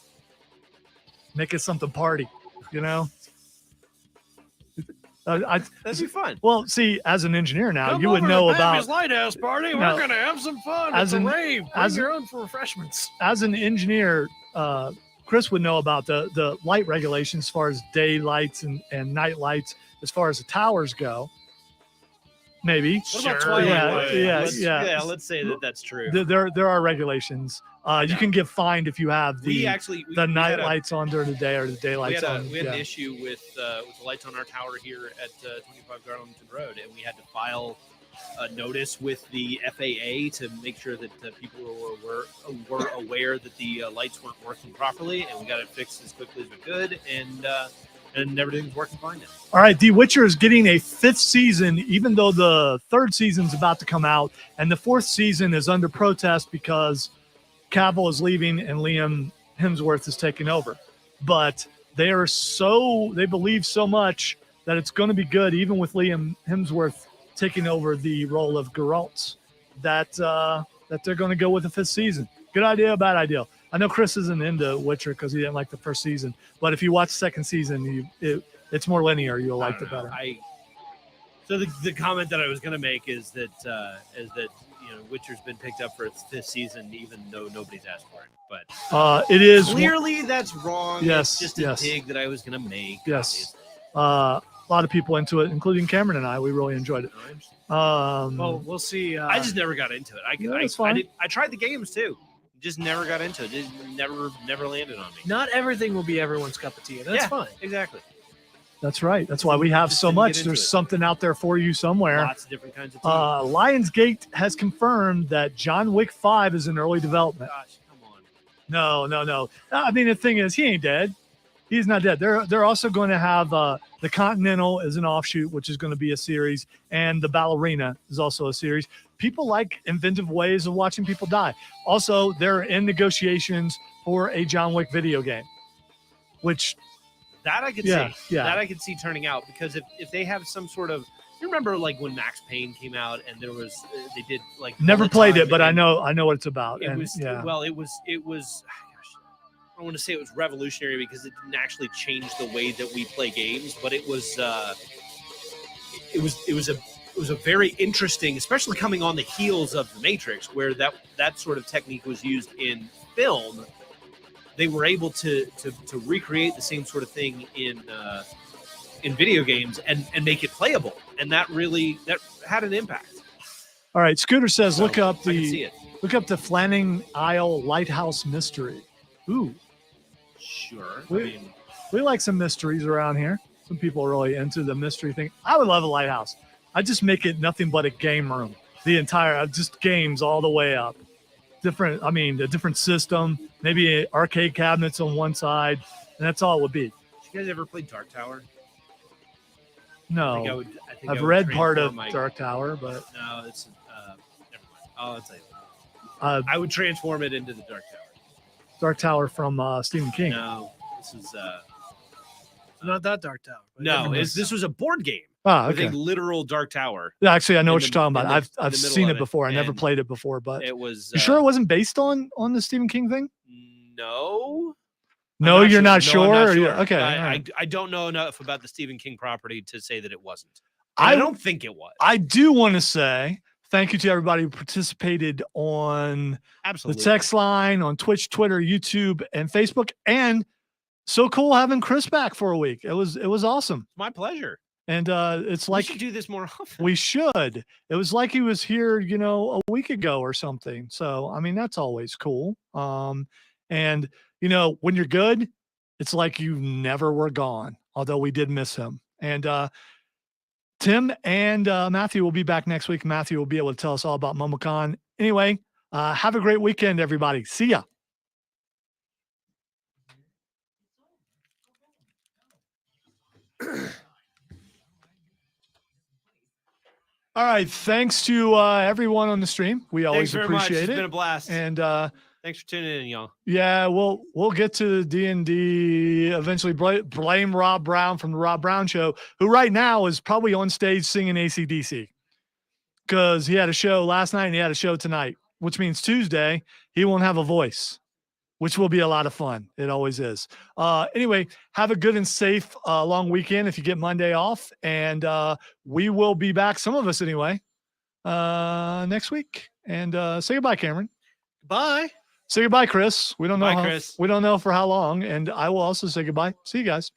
make it something party, you know? That'd be fun. Well, see, as an engineer now, Come you would over know to about Pappy's Lighthouse Party. No. We're gonna have some fun. As It's an- a rave. Bring as your own for refreshments. as an engineer. Chris would know about the light regulations as far as day lights and night lights as far as the towers go. Maybe. What about Twilight Light? Yeah. Let's say that's true. There are regulations. You can get fined if you have the night lights on during the day or the day lights on. We had an issue with the lights on our tower here at 25 Garlington Road, and we had to file a notice with the FAA to make sure that people were aware that the lights weren't working properly, and we got it fixed as quickly as we could, and everything's working fine now. All right, The Witcher is getting a 5th season, even though the 3rd season's about to come out, and the 4th season is under protest because Cavill is leaving and Liam Hemsworth is taking over. But they believe so much that it's going to be good, even with Liam Hemsworth taking over the role of Geralt, that they're going to go with the 5th season. Good idea, bad idea. I know Chris isn't into Witcher because he didn't like the 1st season, but if you watch the 2nd season, it's more linear. You'll like it better. So the comment that I was going to make is that Witcher's been picked up for its 5th season, even though nobody's asked for it. But it is clearly that's wrong. Yes, it's just a dig that I was going to make. Yes, a lot of people into it, including Cameron and I. We really enjoyed it. Well, we'll see. I just never got into it. I tried the games too. Just never got into it. It never landed on me. Not everything will be everyone's cup of tea, and that's fine. Exactly. That's right. That's why we have so much. There's something out there for you somewhere. Lots of different kinds of teams. Lionsgate has confirmed that John Wick 5 is in early development. Gosh, come on. No. I mean, the thing is, he ain't dead. He's not dead. They're also going to have the Continental as an offshoot, which is going to be a series, and the Ballerina is also a series. People like inventive ways of watching people die. Also, they're in negotiations for a John Wick video game, which that I could see. Yeah. That I could see turning out, because if they have some sort of, you remember like when Max Payne came out and there was they did like never played it, but I know what it's about. It was I don't want to say it was revolutionary because it didn't actually change the way that we play games, but it was a very interesting, especially coming on the heels of The Matrix, where that sort of technique was used in film. They were able to recreate the same sort of thing in video games and make it playable, and that had an impact. All right, Scooter says, So, look up I can see it. the Flanning Isle Lighthouse mystery. Ooh, Sure. we like some mysteries around here. Some people are really into the mystery thing. I would love a lighthouse. I just make it nothing but a game room. The entire, just games all the way up. A different system, maybe arcade cabinets on one side, and that's all it would be. Did you guys ever play Dark Tower? No, I think I've I would read part of transform Dark Tower, but no, it's never mind. I'll tell you. I would transform it into the Dark Tower. Dark Tower from Stephen King. No, this is Not that Dark Tower. but no. different This was a board game Ah, with okay. a literal Dark Tower. Yeah, actually, I know in what the- you're talking about. in the- I've in the middle seen of it before. I never and played it before, but It was. you sure it wasn't based on the Stephen King thing? No. No, you're not No, I'm sure. not Or sure. you- okay, all I right. don't know enough about the Stephen King property to say that it wasn't. I I don't think it was. I do want to say thank you to everybody who participated on Absolutely. the text line, on Twitch, Twitter, YouTube, and Facebook. And so cool having Chris back for a week. It was awesome. My pleasure. And it's We like should do this more often. we should. It was like he was here, a week ago or something. So I mean, that's always cool. And when you're good, it's like you never were gone. Although we did miss him. And Tim and Matthew will be back next week. Matthew will be able to tell us all about MomoCon. Anyway, have a great weekend, everybody. See ya. All right. Thanks to everyone on the stream. We always Thanks very much. appreciate It's it. been a blast. And Thanks for tuning in, y'all. yeah, we'll get to D&D eventually. Blame Rob Brown from the Rob Brown Show, who right now is probably on stage singing AC/DC because he had a show last night and he had a show tonight, which means Tuesday he won't have a voice, which will be a lot of fun. It always is. Anyway, have a good and safe long weekend if you get Monday off, and we will be back, some of us anyway, next week. And say goodbye, Cameron. Bye. Say goodbye, Chris. We don't know. Bye, Chris. We don't know for how long. And I will also say goodbye. See you guys.